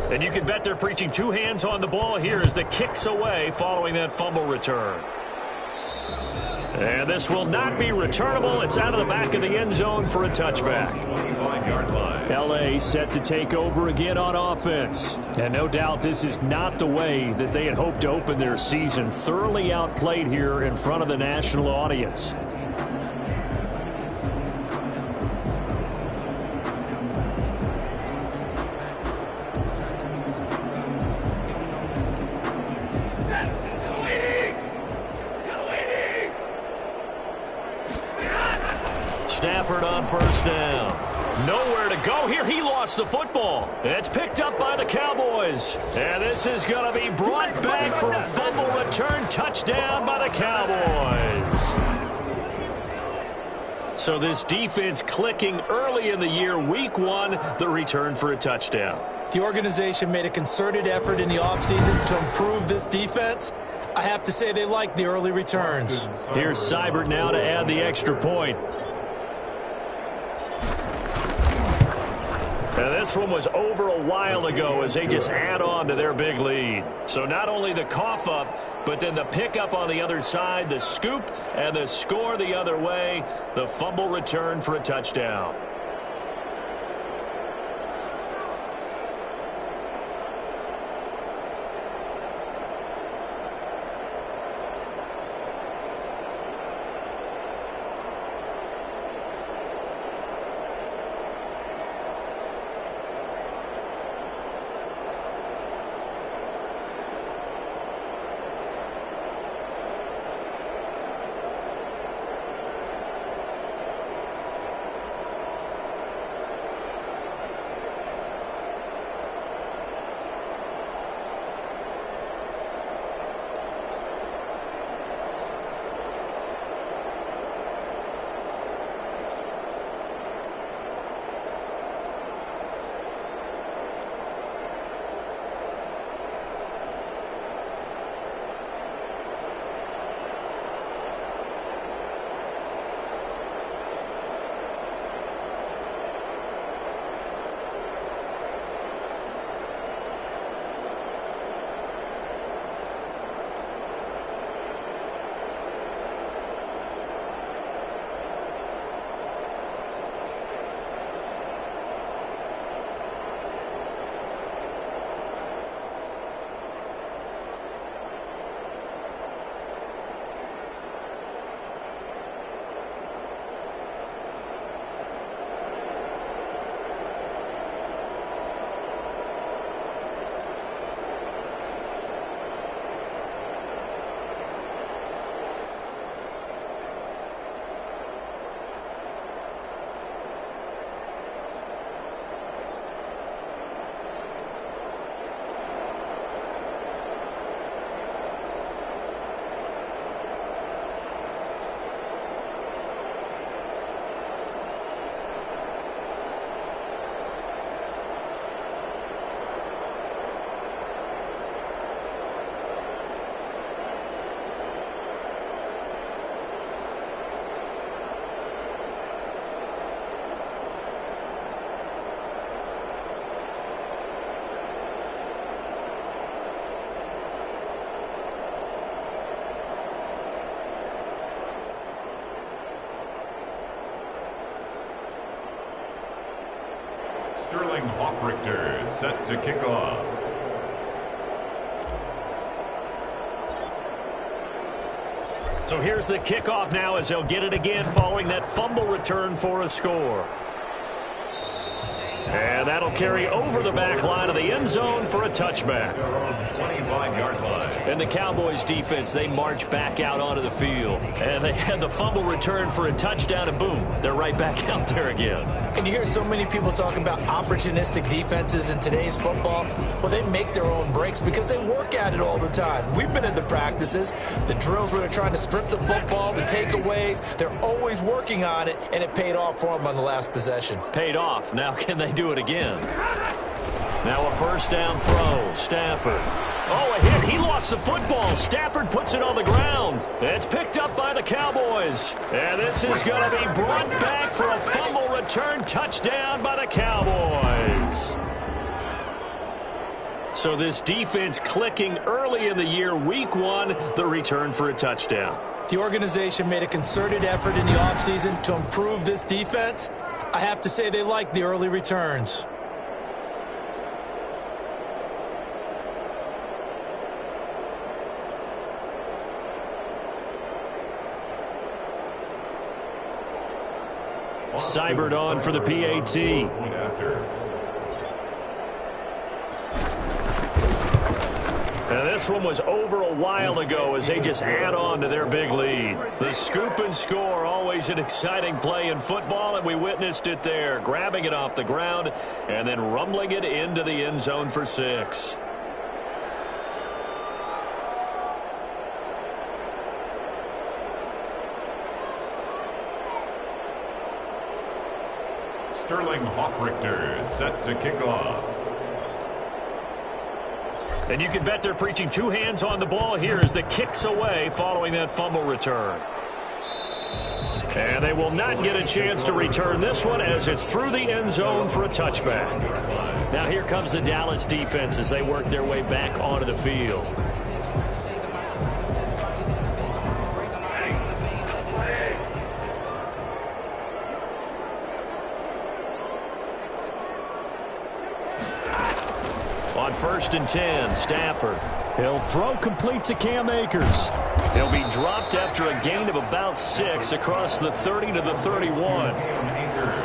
And you can bet they're preaching 2 hands on the ball here as the kick's away following that fumble return. And this will not be returnable. It's out of the back of the end zone for a touchback. 25-yard line. L.A. set to take over again on offense. And no doubt this is not the way that they had hoped to open their season. Thoroughly outplayed here in front of the national audience. Stafford on first down. Nowhere to go here. He lost the football. It's picked up by the Cowboys. And this is going to be brought back for a fumble return touchdown by the Cowboys. So this defense clicking early in the year, Week 1, the return for a touchdown. The organization made a concerted effort in the offseason to improve this defense. I have to say they like the early returns. Here's Seibert now to add the extra point. And this one was over a while ago as they just add on to their big lead. So not only the cough up, but then the pickup on the other side, the scoop, and the score the other way, the fumble return for a touchdown. Sterling Hochrichter set to kick off. So here's the kickoff now as they'll get it again following that fumble return for a score. And that'll carry over the back line of the end zone for a touchback. 25-yard line. And the Cowboys defense, they march back out onto the field. And they had the fumble return for a touchdown, and boom, they're right back out there again. And you hear so many people talk about opportunistic defenses in today's football. Well, they make their own breaks because they work at it all the time. We've been at the practices, the drills where they're trying to strip the football, the takeaways. They're always working on it, and it paid off for them on the last possession. Paid off. Now can they do it again? Now a first down throw. Stafford. Oh, a hit. He lost the football. Stafford puts it on the ground. It's picked up by the Cowboys. And this is going to be brought back for a fumble return touchdown by the Cowboys. So this defense clicking early in the year, week one, the return for a touchdown. The organization made a concerted effort in the offseason to improve this defense. I have to say they like the early returns. Seibert on for the PAT. And this one was over a while ago as they just add on to their big lead. The scoop and score, always an exciting play in football, and we witnessed it there, grabbing it off the ground and then rumbling it into the end zone for 6. Sterling Hochrichter set to kick off. And you can bet they're preaching two hands on the ball here as the kick's away following that fumble return. And they will not get a chance to return this one as it's through the end zone for a touchback. Now here comes the Dallas defense as they work their way back onto the field. On 1st and 10, Stafford. He'll throw complete to Cam Akers. He'll be dropped after a gain of about 6 across the 30 to the 31.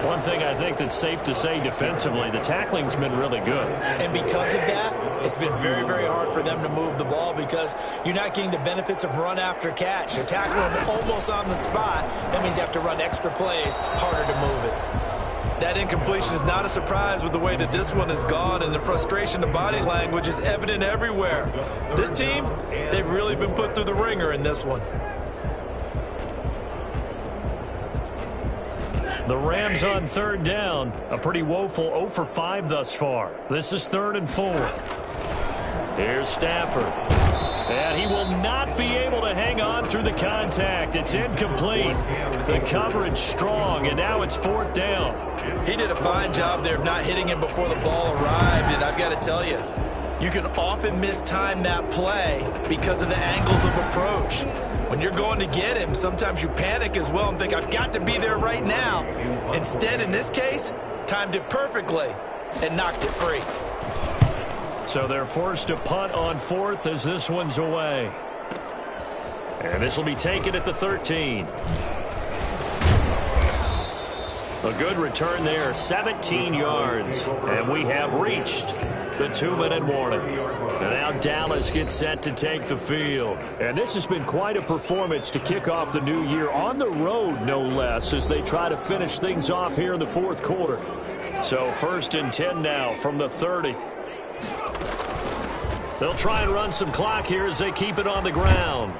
One thing I think that's safe to say defensively, the tackling's been really good. And because of that, it's been very, very hard for them to move the ball because you're not getting the benefits of run after catch. You're tackling them almost on the spot. That means you have to run extra plays, harder to move it. That incompletion is not a surprise with the way that this one has gone, and the frustration, the body language is evident everywhere. This team, they've really been put through the ringer in this one. The Rams on 3rd down. A pretty woeful 0 for 5 thus far. This is 3rd and 4. Here's Stafford. And he will not be able to hang on through the contact. It's incomplete. The coverage strong, and now it's 4th down. He did a fine job there of not hitting him before the ball arrived, and I've got to tell you, you can often mistime that play because of the angles of approach. When you're going to get him, sometimes you panic as well and think, I've got to be there right now. Instead, in this case, timed it perfectly and knocked it free. So they're forced to punt on 4th as this one's away. And this will be taken at the 13. A good return there, 17 yards. And we have reached the 2-minute warning. And now Dallas gets set to take the field. And this has been quite a performance to kick off the new year on the road, no less, as they try to finish things off here in the 4th quarter. So 1st and 10 now from the 30. They'll try and run some clock here as they keep it on the ground.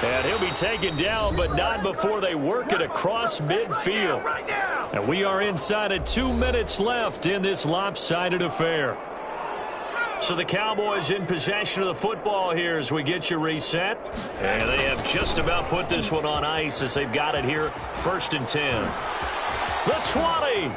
And he'll be taken down, but not before they work it across midfield. And we are inside of 2 minutes left in this lopsided affair. So the Cowboys in possession of the football here as we get you reset. And they have just about put this one on ice as they've got it here. 1st and 10. The 20.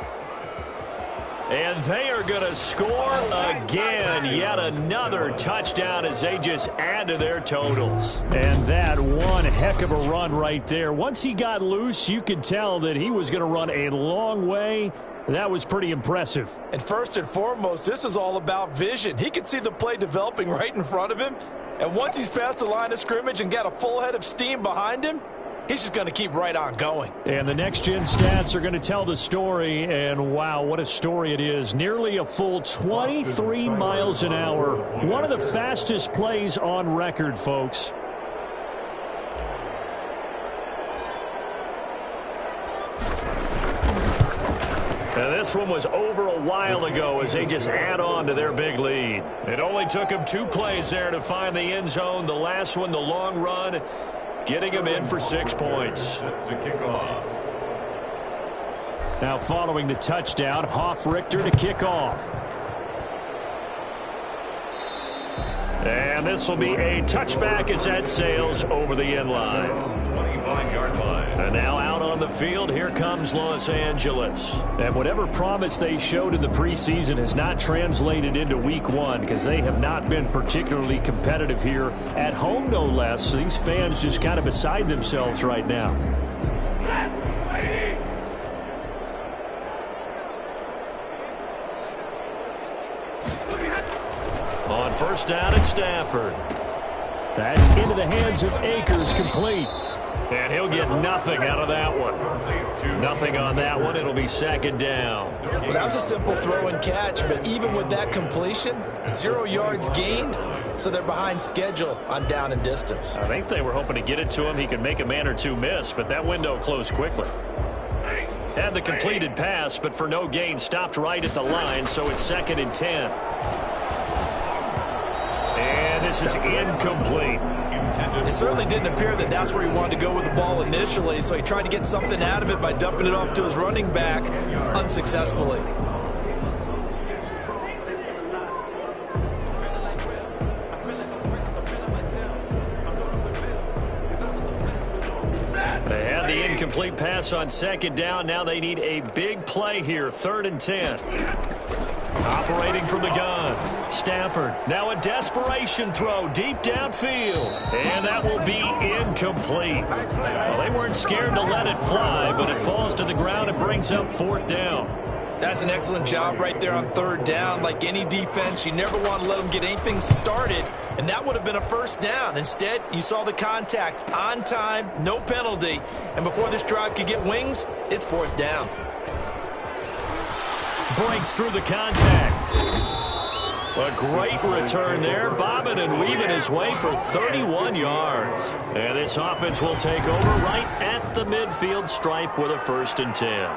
And they are going to score again. Yet another touchdown as they just add to their totals. And that one heck of a run right there. Once he got loose, you could tell that he was going to run a long way That was pretty impressive. And first and foremost, this is all about vision. He could see the play developing right in front of him. And once he's past the line of scrimmage and got a full head of steam behind him, he's just going to keep right on going. And the next-gen stats are going to tell the story. And, wow, what a story it is. Nearly a full 23 miles an hour. One of the fastest plays on record, folks. And this one was over a while ago as they just add on to their big lead. It only took them 2 plays there to find the end zone. The last one, the long run, getting him in for 6 points. To kick off. Now following the touchdown, Hoff-Richter to kick off. And this will be a touchback as that sails over the end line. 25-yard line. And now out on the field, here comes Los Angeles. And whatever promise they showed in the preseason has not translated into week 1 because they have not been particularly competitive here at home, no less. So these fans just kind of beside themselves right now. On first down at Stafford. That's into the hands of Akers, complete. And he'll get nothing out of that one. Nothing on that one. It'll be 2nd down. Well, that was a simple throw and catch, but even with that completion, 0 yards gained, so they're behind schedule on down and distance. I think they were hoping to get it to him. He could make a man or 2 miss, but that window closed quickly. Had the completed pass, but for no gain, stopped right at the line, so it's 2nd and 10. And this is incomplete. It certainly didn't appear that that's where he wanted to go with the ball initially, so he tried to get something out of it by dumping it off to his running back unsuccessfully. They had the incomplete pass on 2nd down. Now they need a big play here, 3rd and 10. Operating from the gun, Stafford. Now a desperation throw deep downfield. And that will be incomplete. Well, they weren't scared to let it fly, but it falls to the ground and brings up 4th down. That's an excellent job right there on 3rd down. Like any defense, you never want to let them get anything started, and that would have been a 1st down. Instead, you saw the contact on time, no penalty, and before this drive could get wings, it's 4th down. Breaks through the contact. A great return there, bobbing and weaving his way for 31 yards. And this offense will take over right at the midfield stripe with a 1st and 10.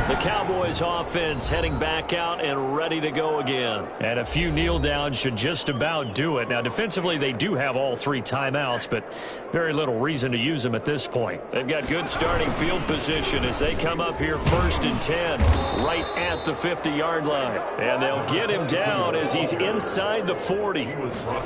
The Cowboys offense heading back out and ready to go again. And a few kneel downs should just about do it. Now, defensively, they do have all 3 timeouts, but very little reason to use them at this point. They've got good starting field position as they come up here 1st and 10, right at the 50-yard line. And they'll get him down as he's inside the 40.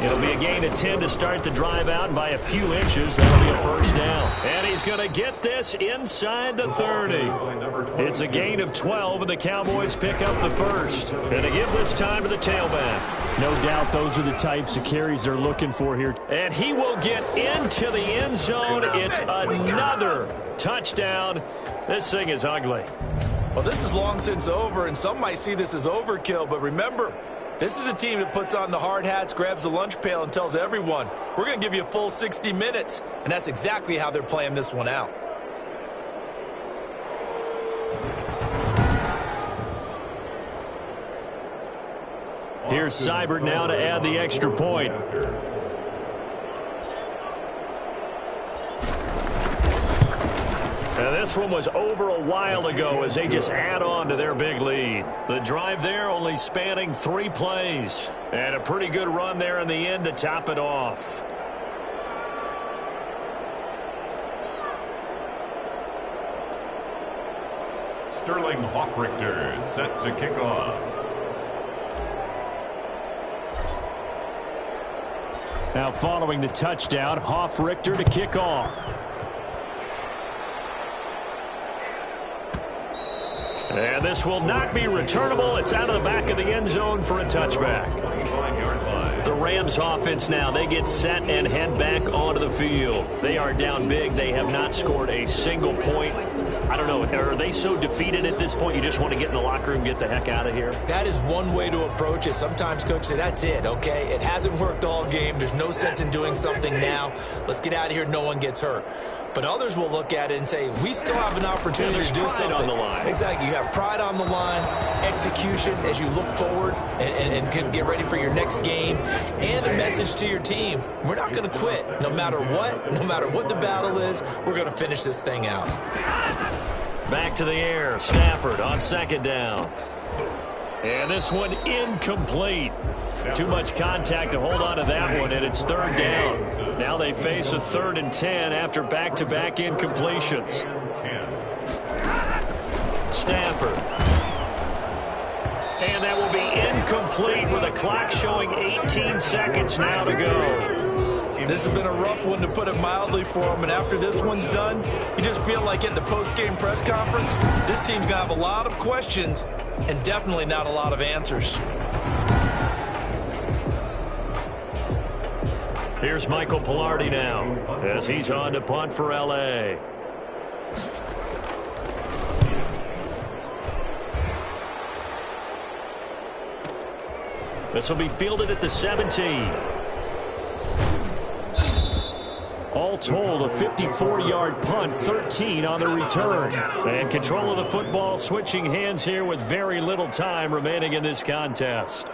It'll be a gain of 10 to start the drive out, and by a few inches, that'll be a 1st down. And he's going to get this inside the 30. It's a gain of 12, and the Cowboys pick up the 1st. And to give this time to the tailback. No doubt those are the types of carries they're looking for here. And he will get into the end zone. It's another touchdown. This thing is ugly. Well, this is long since over, and some might see this as overkill, but remember, this is a team that puts on the hard hats, grabs the lunch pail, and tells everyone, we're going to give you a full 60 minutes, and that's exactly how they're playing this one out. Here's Seibert now to add the extra point. And this one was over a while ago as they just add on to their big lead. The drive there only spanning 3 plays. And a pretty good run there in the end to top it off. Sterling Hoff-Richter set to kick off. Now following the touchdown, Hoff-Richter to kick off. And this will not be returnable. It's out of the back of the end zone for a touchback. The Rams offense now, they get set and head back onto the field. They are down big. They have not scored a single point. I don't know, are they so defeated at this point you just want to get in the locker room and get the heck out of here? That is one way to approach it. Sometimes coaches say, that's it, okay? It hasn't worked all game. There's no sense in doing something now. Let's get out of here. No one gets hurt. But others will look at it and say, we still have an opportunity to do something. On the line. Exactly. You have pride on the line, execution as you look forward and get ready for your next game, and a message to your team. We're not going to quit. No matter what the battle is, we're going to finish this thing out. Back to the air. Stafford on second down. And this one incomplete. Too much contact to hold on to that one, and it's third down. Now they face a 3rd and 10 after back-to-back incompletions. Stafford. And that will be incomplete with a clock showing 18 seconds now to go. This has been a rough one, to put it mildly, for him. And after this one's done, you just feel like at the post-game press conference, this team's going to have a lot of questions and definitely not a lot of answers. Here's Michael Pilardi now as he's on to punt for L.A. This will be fielded at the 17. All told, a 54-yard punt, 13 on the return. And control of the football switching hands here with very little time remaining in this contest.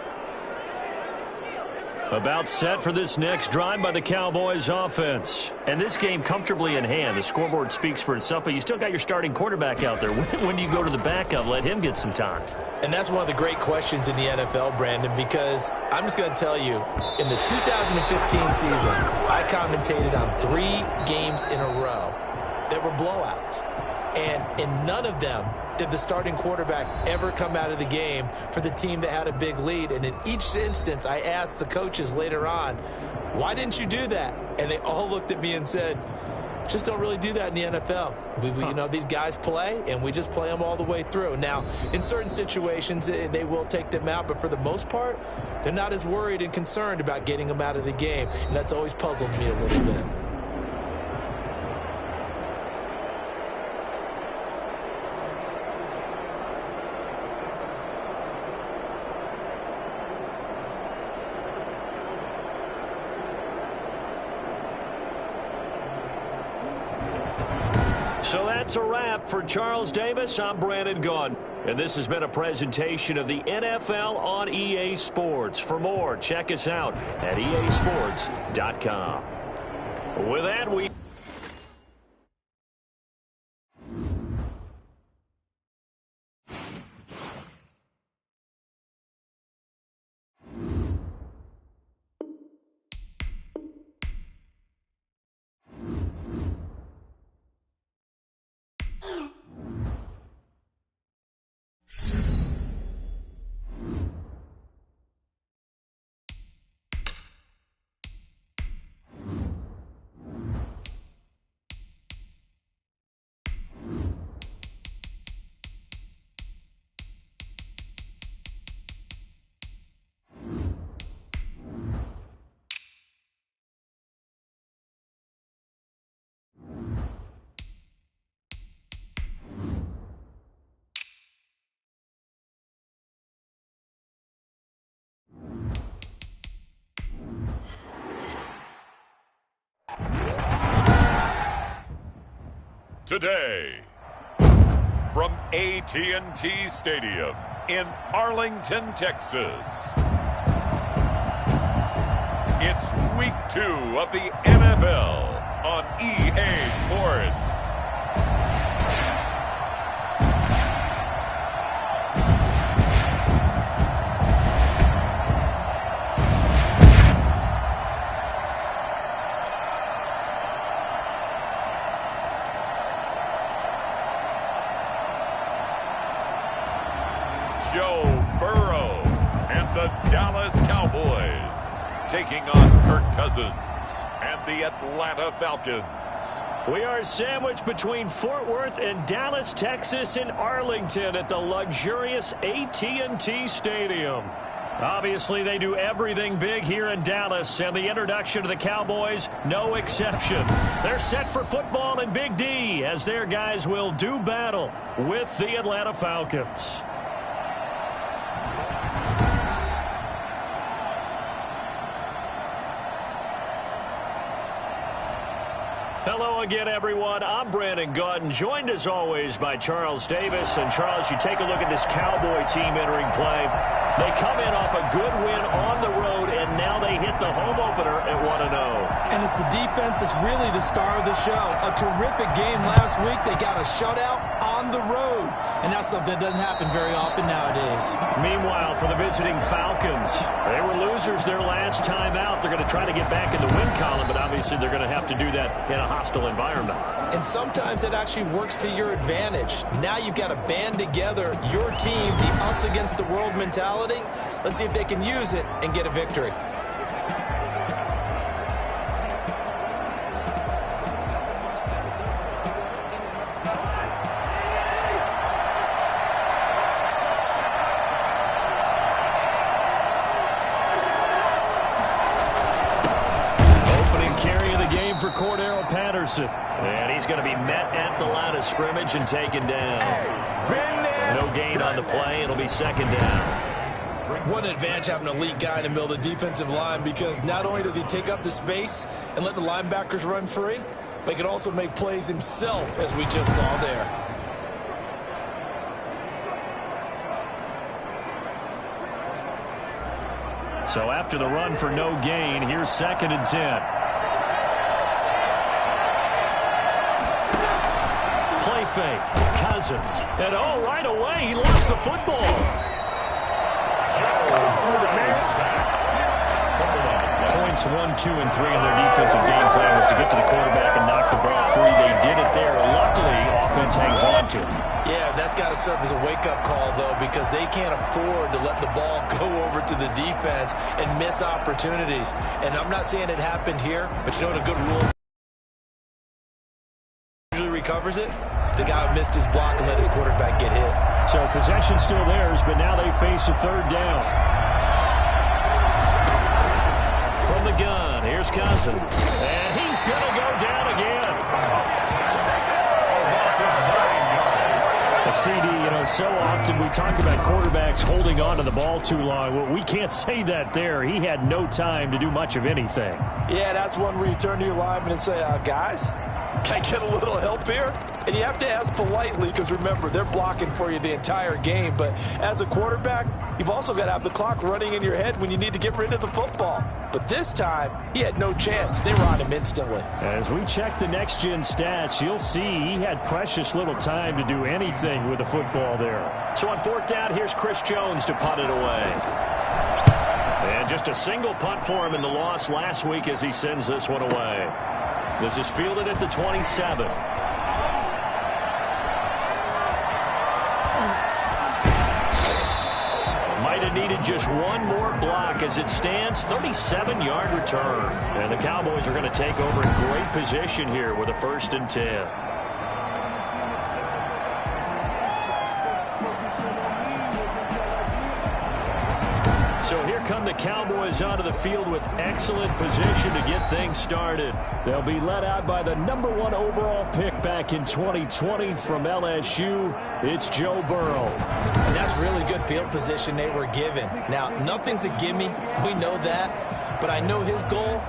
About set for this next drive by the Cowboys offense. And this game comfortably in hand. The scoreboard speaks for itself, but you still got your starting quarterback out there. When do you go to the backup? Let him get some time. And that's one of the great questions in the NFL, Brandon, because I'm just going to tell you, in the 2015 season, I commentated on 3 games in a row that were blowouts. And in none of them did the starting quarterback ever come out of the game for the team that had a big lead. And in each instance, I asked the coaches later on, why didn't you do that? And they all looked at me and said, just don't really do that in the NFL. You know, these guys play, and we just play them all the way through. Now, in certain situations, they will take them out, but for the most part, they're not as worried and concerned about getting them out of the game, and that's always puzzled me a little bit. So that's a wrap for Charles Davis. I'm Brandon Gunn. And this has been a presentation of the NFL on EA Sports. For more, check us out at easports.com. With that, we... Today, from AT&T Stadium in Arlington, Texas, it's Week 2 of the NFL on EA Sports. Joe Burrow and the Dallas Cowboys taking on Kirk Cousins and the Atlanta Falcons. We are sandwiched between Fort Worth and Dallas, Texas, and Arlington at the luxurious AT&T Stadium. Obviously, they do everything big here in Dallas, and the introduction to the Cowboys, no exception. They're set for football in Big D as their guys will do battle with the Atlanta Falcons. Hello again, everyone. I'm Brandon Gaudin, joined as always by Charles Davis. And Charles, you take a look at this Cowboy team entering play. They come in off a good win on the road, and now they hit the home opener at 1-0. And it's the defense that's really the star of the show. A terrific game last week. They got a shutout on the road, and that's something that doesn't happen very often nowadays. Meanwhile, for the visiting Falcons, they were losers their last time out. They're going to try to get back in the win column, but obviously they're going to have to do that in a hostile environment. And sometimes it actually works to your advantage. Now you've got to band together your team, the us against the world mentality. Let's see if they can use it and get a victory. And he's going to be met at the line of scrimmage and taken down. No gain on the play. It'll be second down. What an advantage having an elite guy in the middle of the defensive line, because not only does he take up the space and let the linebackers run free, but he can also make plays himself, as we just saw there. So after the run for no gain, here's 2nd and 10. Fake. Cousins. And right away, he lost the football. Points 1, 2, and 3 in their defensive game plan was to get to the quarterback and knock the ball free. They did it there. Luckily, offense hangs on to it. Yeah, that's got to serve as a wake-up call, though, because they can't afford to let the ball go over to the defense and miss opportunities. And I'm not saying it happened here, but you know what a good rule usually recovers it? The guy who missed his block and let his quarterback get hit. So possession still theirs, but now they face a 3rd down. From the gun, here's Cousins. And he's going to go down again. CD, so often we talk about quarterbacks holding on to the ball too long. Well, we can't say that there. He had no time to do much of anything. Yeah, that's one where you turn to your lineman and say, guys, can I get a little help here? And you have to ask politely, because remember, they're blocking for you the entire game. But as a quarterback, you've also got to have the clock running in your head when you need to get rid of the football. But this time, he had no chance. They were on him instantly. As we check the next-gen stats, you'll see he had precious little time to do anything with the football there. So on 4th down, here's Chris Jones to punt it away. And just a single punt for him in the loss last week as he sends this one away. This is fielded at the 27. Might have needed just one more block. As it stands, 37-yard return. And the Cowboys are going to take over in great position here with a 1st and 10. So here come the Cowboys onto the field with excellent position to get things started. They'll be led out by the #1 overall pick back in 2020 from LSU. It's Joe Burrow. And that's really good field position they were given. Now, nothing's a gimme. We know that. But I know his goal,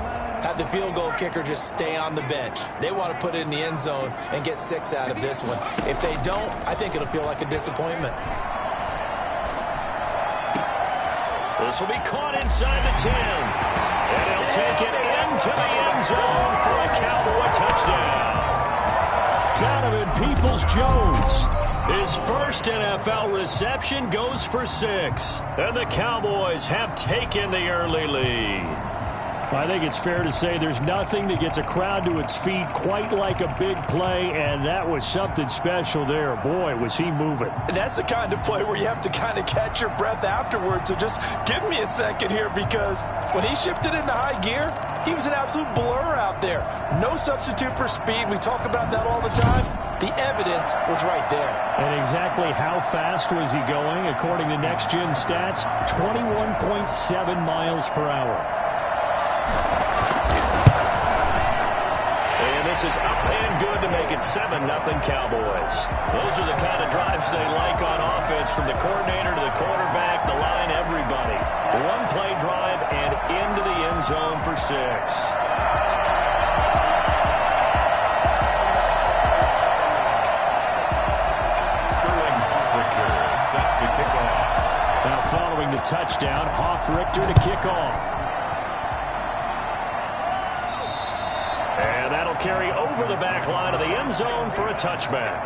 have the field goal kicker just stay on the bench. They want to put it in the end zone and get 6 out of this one. If they don't, I think it'll feel like a disappointment. This will be caught inside the 10. And he'll take it into the end zone for a Cowboy touchdown. Donovan Peoples-Jones. His first NFL reception goes for 6. And the Cowboys have taken the early lead. I think it's fair to say there's nothing that gets a crowd to its feet quite like a big play, and that was something special there. Boy, was he moving. And that's the kind of play where you have to kind of catch your breath afterwards. So just give me a second here, because when he shifted into high gear, he was an absolute blur out there. No substitute for speed. We talk about that all the time. The evidence was right there. And exactly how fast was he going? According to Next Gen Stats, 21.7 miles per hour. And this is up and good to make it 7-0 Cowboys. Those are the kind of drives they like on offense, from the coordinator to the quarterback, the line, everybody. One-play drive and into the end zone for 6. Now following the touchdown, Hoff-Richter to kick off. And that'll carry over the back line of the end zone for a touchback.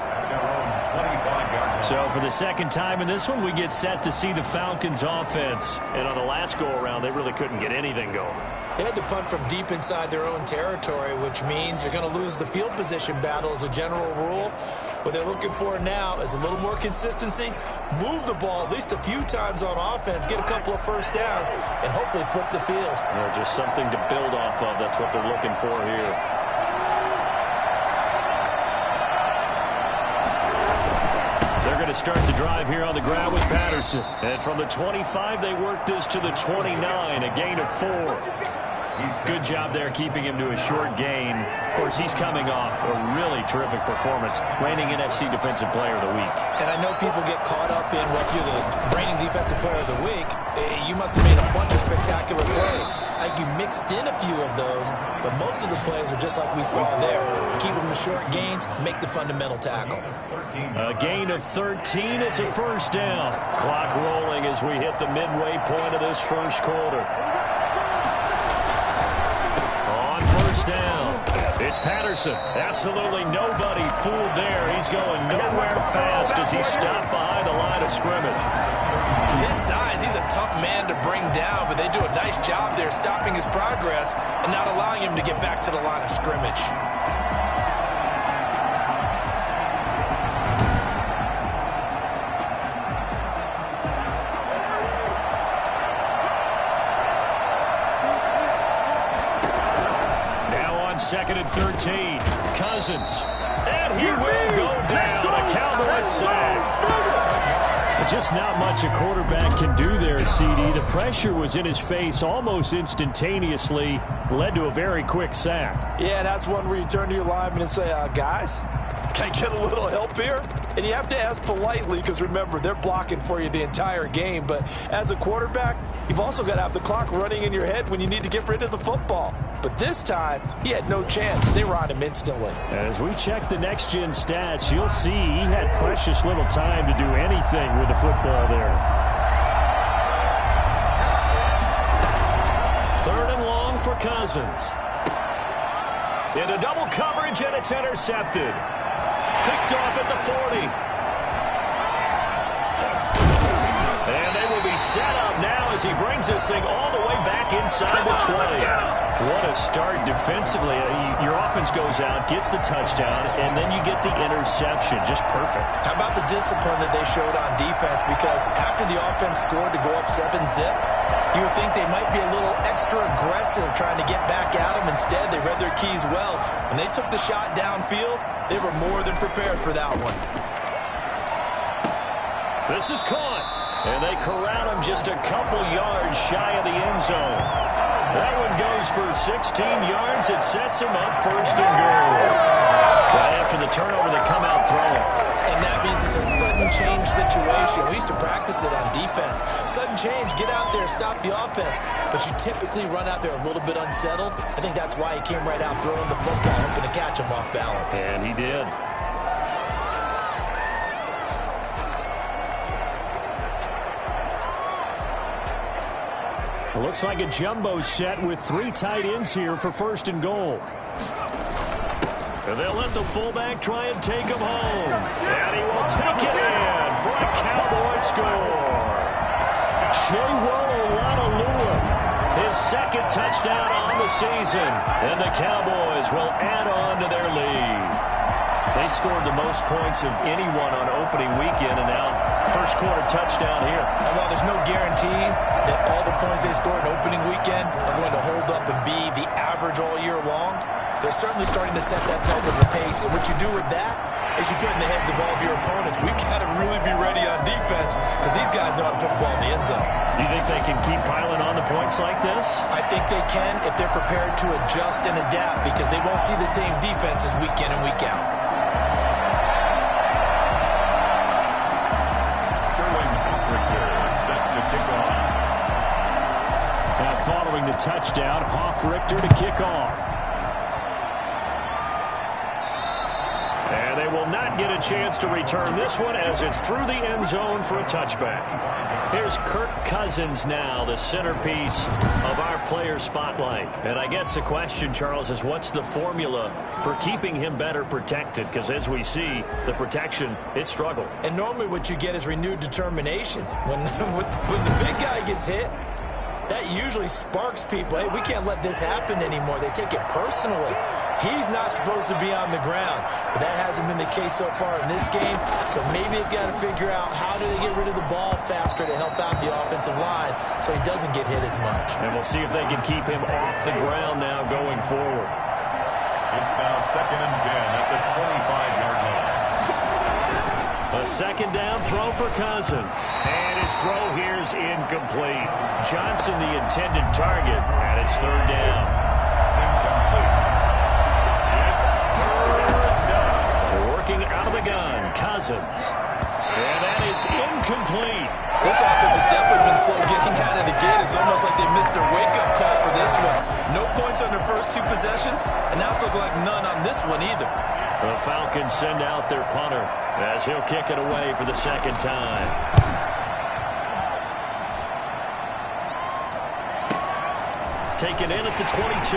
So for the second time in this one, we get set to see the Falcons offense. And on the last go-around, they really couldn't get anything going. They had to punt from deep inside their own territory, which means you're going to lose the field position battle as a general rule. What they're looking for now is a little more consistency, move the ball at least a few times on offense, get a couple of first downs, and hopefully flip the field. Just something to build off of. That's what they're looking for here. They're going to start the drive here on the ground with Patterson. And from the 25, they work this to the 29, a gain of 4. Good job there keeping him to a short gain. Of course, he's coming off a really terrific performance, reigning NFC Defensive Player of the Week. And I know people get caught up in, well, if you're the reigning Defensive Player of the Week, you must have made a bunch of spectacular plays. Like, you mixed in a few of those, but most of the plays are just like we saw there. Keep them to short gains, make the fundamental tackle. A gain of 13, it's a first down. Clock rolling as we hit the midway point of this first quarter. On first down, it's Patterson. Absolutely nobody fooled there. He's going nowhere fast as he's stopped behind the line of scrimmage. His size, he's a tough man to bring down, but they do a nice job there stopping his progress and not allowing him to get back to the line of scrimmage. Second and 13. Cousins. And he will go down. A Cowboy sack. Just not much a quarterback can do there, CD. The pressure was in his face almost instantaneously. Led to a very quick sack. Yeah, that's one where you turn to your lineman and say, guys, can I get a little help here? And you have to ask politely, because remember, they're blocking for you the entire game. But as a quarterback, you've also got to have the clock running in your head when you need to get rid of the football. But this time, he had no chance. They were on him instantly. As we check the next-gen stats, you'll see he had precious little time to do anything with the football there. Third and long for Cousins. Into double coverage, and it's intercepted. Picked off at the 40. And they will be set up now as he brings this thing all the way back inside the 20. What a start defensively. Your offense goes out, gets the touchdown, and then you get the interception. Just perfect. How about the discipline that they showed on defense? Because after the offense scored to go up 7-zip, you would think they might be a little extra aggressive trying to get back at them. Instead, they read their keys well. When they took the shot downfield, they were more than prepared for that one. This is caught, and they corral him just a couple yards shy of the end zone. That one goes for 16 yards. It sets him up first and goal. Right after the turnover, they come out throwing. And that means it's a sudden change situation. We used to practice it on defense. Sudden change, get out there, stop the offense. But you typically run out there a little bit unsettled. I think that's why he came right out throwing the football, hoping to catch him off balance. And he did. It looks like a jumbo set with 3 tight ends here for first and goal. And they'll let the fullback try and take him home. And he will take it in for a Cowboy score. Chewololonolua, his second touchdown on the season, and the Cowboys will add on to their lead. They scored the most points of anyone on opening weekend, and now first quarter touchdown here. And while there's no guarantee that all the points they scored in opening weekend are going to hold up and be the average all year long, they're certainly starting to set that type of a pace. And what you do with that is you put in the heads of all of your opponents, we've got to really be ready on defense because these guys know how to put the ball in the end zone. You think they can keep piling on the points like this? I think they can if they're prepared to adjust and adapt because they won't see the same defenses week in and week out. Following the touchdown, Hoff-Richter to kick off. And they will not get a chance to return this one as it's through the end zone for a touchback. Here's Kirk Cousins now, the centerpiece of our player spotlight. And I guess the question, Charles, is what's the formula for keeping him better protected? Because as we see, the protection, it struggled. And normally what you get is renewed determination. When the big guy gets hit, that usually sparks people. Hey, we can't let this happen anymore. They take it personally. He's not supposed to be on the ground, but that hasn't been the case so far in this game. So maybe they've got to figure out how do they get rid of the ball faster to help out the offensive line so he doesn't get hit as much. And we'll see if they can keep him off the ground now going forward. It's now 2nd and 10 at the 25-yard line. A second down throw for Cousins. And his throw here is incomplete. Johnson the intended target, and it's third down. Working out of the gun, Cousins. And that is incomplete. This offense has definitely been slow getting out of the gate. It's almost like they missed their wake-up call for this one. No points on their first two possessions, and now it's looking like none on this one either. The Falcons send out their punter as he'll kick it away for the second time. Taken in at the 22.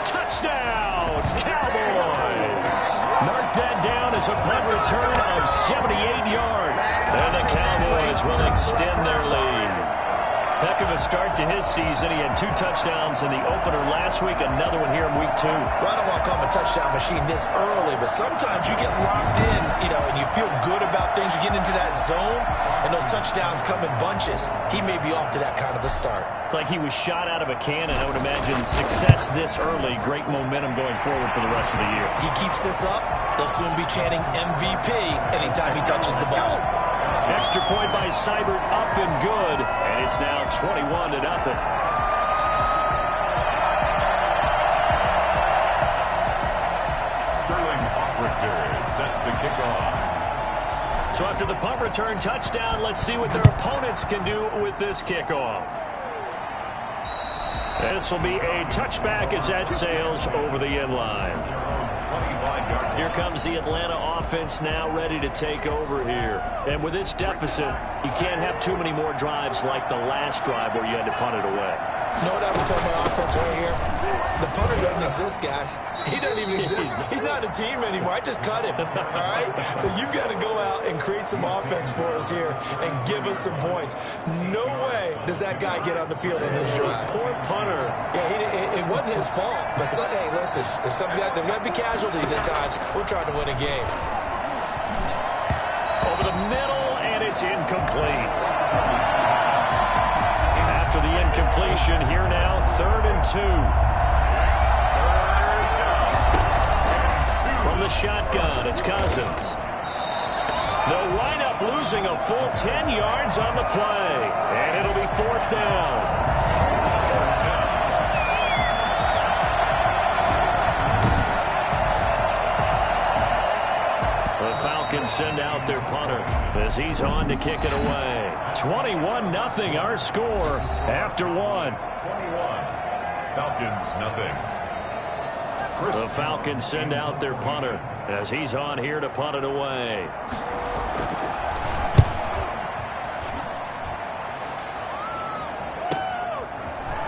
Touchdown, Cowboys! Mark that down as a punt return of 78 yards. And the Cowboys will extend their lead. Heck of a start to his season. He had 2 touchdowns in the opener last week, another one here in week 2. Well, I don't want to call him a touchdown machine this early, but sometimes you get locked in, and you feel good about things. You get into that zone, and those touchdowns come in bunches. He may be off to that kind of a start. It's like he was shot out of a cannon. I would imagine success this early, great momentum going forward for the rest of the year. He keeps this up, they'll soon be chanting MVP anytime he touches the ball. Extra point by Seibert, up and good, and it's now 21-0. Sterling Hoff-Richter is set to kick off. So after the punt return touchdown, let's see what their opponents can do with this kickoff. This will be a touchback as that sails over the end line. Here comes the Atlanta offense now ready to take over here. And with this deficit, you can't have too many more drives like the last drive where you had to punt it away. You know what I would tell my offense right here? The punter doesn't exist, guys. He doesn't even exist. He's not a team anymore. I just cut him, all right? So you've got to go out and create some offense for us here and give us some points. No way does that guy get on the field on this drive. Poor punter. Yeah, it wasn't his fault. But, hey, listen, there's got to be casualties at times. We're trying to win a game. Over the middle, and it's incomplete. After the incompletion, here now, 3rd and 2. From the shotgun, it's Cousins. They'll wind up losing a full 10 yards on the play, and it'll be 4th down. The Falcons send out their punter as he's on to kick it away. 21-0 our score after 1. 21. Falcons, nothing. The Falcons send out their punter as he's on here to punt it away.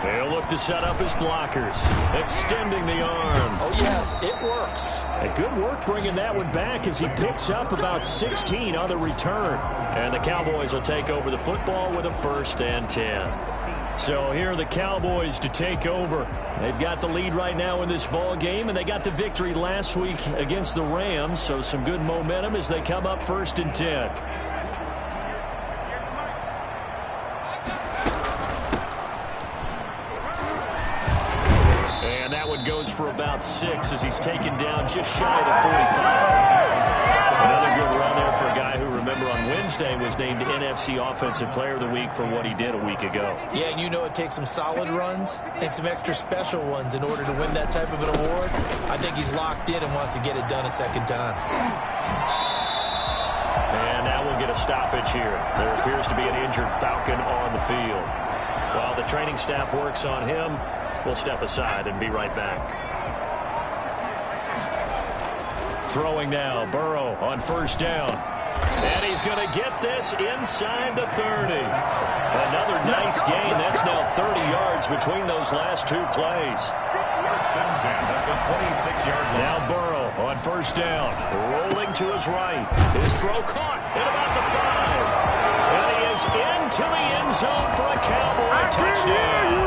They'll look to set up his blockers, extending the arm. Oh, yes, it works. And good work bringing that one back as he picks up about 16 on the return. And the Cowboys will take over the football with a 1st and 10. So here are the Cowboys to take over. They've got the lead right now in this ball game, and they got the victory last week against the Rams. So some good momentum as they come up 1st and 10. And that one goes for about 6 as he's taken down just shy of the 45. Another good run there for a guy who, remember, on Wednesday was named NFC Offensive Player of the Week for what he did a week ago. Yeah, and you know it takes some solid runs and some extra special ones in order to win that type of an award. I think he's locked in and wants to get it done a second time. And now we'll get a stoppage here. There appears to be an injured Falcon on the field. While the training staff works on him, we'll step aside and be right back. Throwing now, Burrow on 1st down. And he's going to get this inside the 30. Another nice gain. That's now 30 yards between those last 2 plays. Now Burrow on 1st down. Rolling to his right. His throw caught at about the 5. And he is into the end zone for a Cowboy touchdown.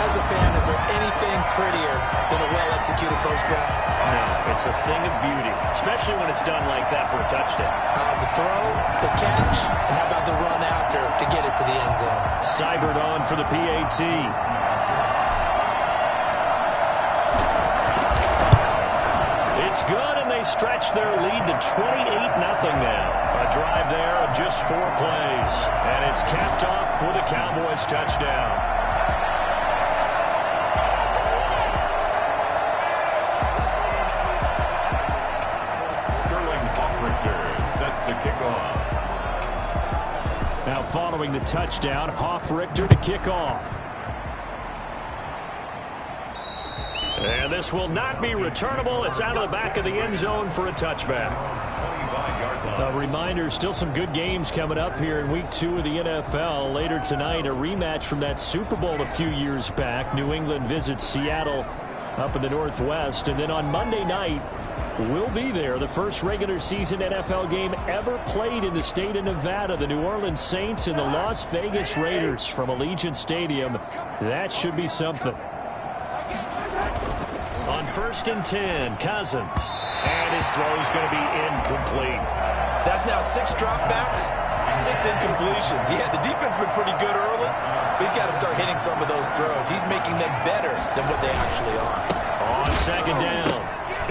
As a fan, is there anything prettier than a well-executed post grab? No, it's a thing of beauty, especially when it's done like that for a touchdown. The throw, the catch, and how about the run after to get it to the end zone? Seibert on for the PAT. It's good, and they stretch their lead to 28-0 now. A drive there of just 4 plays, and it's capped off with a Cowboys touchdown. Now following the touchdown, Hoff-Richter to kick off. And this will not be returnable. It's out of the back of the end zone for a touchback. A reminder, still some good games coming up here in Week 2 of the NFL. Later tonight, a rematch from that Super Bowl a few years back. New England visits Seattle up in the Northwest. And then on Monday night, we'll be there. The first regular season NFL game ever played in the state of Nevada. The New Orleans Saints and the Las Vegas Raiders from Allegiant Stadium. That should be something. On 1st and 10, Cousins. And his throw is going to be incomplete. That's now 6 dropbacks, 6 incompletions. Yeah, the defense has been pretty good early, but he's got to start hitting some of those throws. He's making them better than what they actually are. On 2nd down,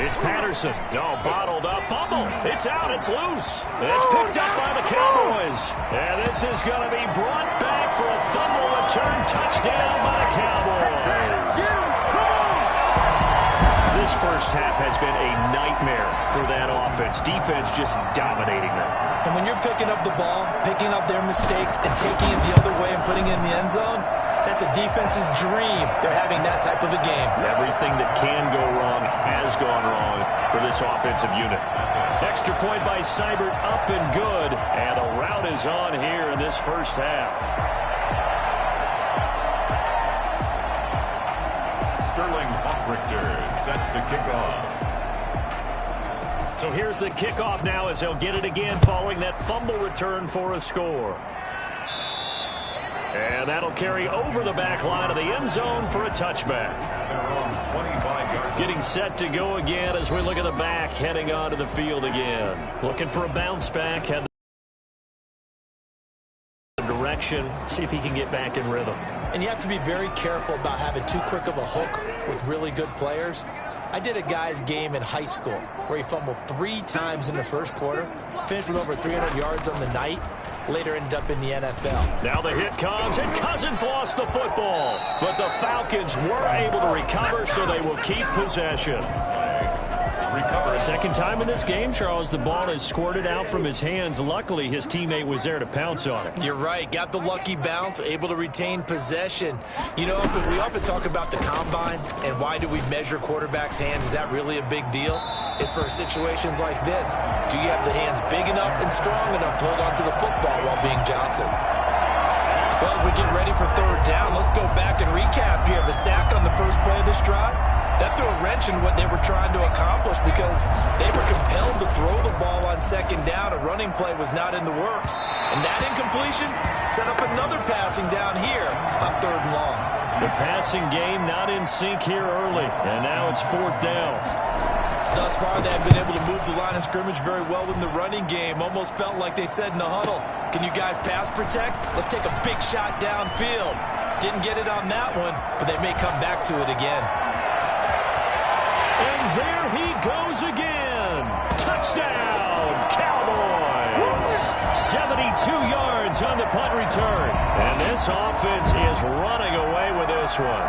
it's Patterson. No, bottled up. Fumble. It's out. It's loose. It's picked up by the Cowboys. And this is going to be brought back for a fumble return touchdown by the Cowboys. This first half has been a nightmare for that offense. Defense just dominating them. And when you're picking up the ball, picking up their mistakes, and taking it the other way and putting it in the end zone, that's a defense's dream. They're having that type of a game. Everything that can go wrong has gone wrong for this offensive unit. Extra point by Seibert, up and good. And the route is on here in this first half. Sterling Hoff-Richter set to kick off. So here's the kickoff now as they'll get it again following that fumble return for a score. And that'll carry over the back line of the end zone for a touchback. Getting set to go again as we look at the back heading onto the field again. Looking for a bounce back. Had the direction. See if he can get back in rhythm. And you have to be very careful about having too quick of a hook with really good players. I did a guy's game in high school where he fumbled 3 times in the first quarter, finished with over 300 yards on the night, later ended up in the NFL. Now the hit comes, and Cousins lost the football. But the Falcons were able to recover, so they will keep possession. Second time in this game, Charles, the ball is squirted out from his hands. Luckily, his teammate was there to pounce on it. You're right. Got the lucky bounce, able to retain possession. You know, we often talk about the combine and why do we measure quarterbacks' hands. Is that really a big deal? It's for situations like this. Do you have the hands big enough and strong enough to hold onto the football while being jostled? Well, as we get ready for 3rd down, let's go back and recap here. The sack on the first play of this drive. That threw a wrench in what they were trying to accomplish because they were compelled to throw the ball on second down. A running play was not in the works. And that incompletion set up another passing down here on 3rd and long. The passing game not in sync here early, and now it's 4th down. Thus far, they have been able to move the line of scrimmage very well in the running game. Almost felt like they said in the huddle, can you guys pass protect? Let's take a big shot downfield. Didn't get it on that one, but they may come back to it again. And there he goes again. Touchdown, Cowboys. 72 yards on the punt return. And this offense is running away with this one.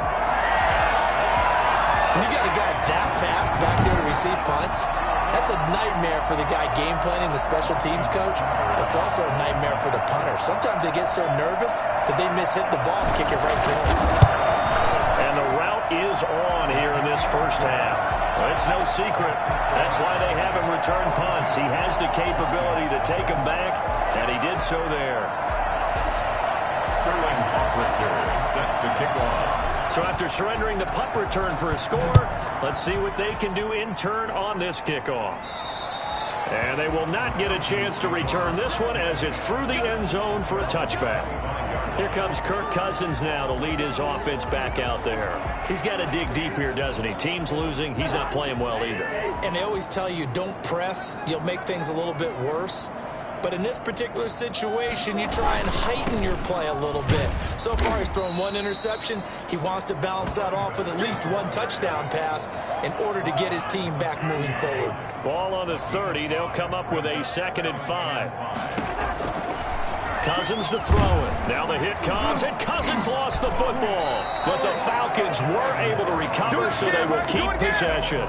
When you got a guy that fast back there to receive punts, that's a nightmare for the guy game planning, the special teams coach. It's also a nightmare for the punter. Sometimes they get so nervous that they mishit the ball and kick it right to him. And the route is on here in this first half. Well, it's no secret. That's why they have him return punts. He has the capability to take them back, and he did so there. Sterling Richter set to kick off. So after surrendering the punt return for a score, let's see what they can do in turn on this kickoff. And they will not get a chance to return this one as it's through the end zone for a touchback. Here comes Kirk Cousins now to lead his offense back out there. He's got to dig deep here, doesn't he? Team's losing. He's not playing well either. And they always tell you, don't press. You'll make things a little bit worse. But in this particular situation, you try and heighten your play a little bit. So far, he's thrown 1 interception. He wants to balance that off with at least 1 touchdown pass in order to get his team back moving forward. Ball on the 30. They'll come up with a 2nd and 5. Cousins to throw it. Now the hit comes, and Cousins lost the football. But the Falcons were able to recover, so they will keep possession.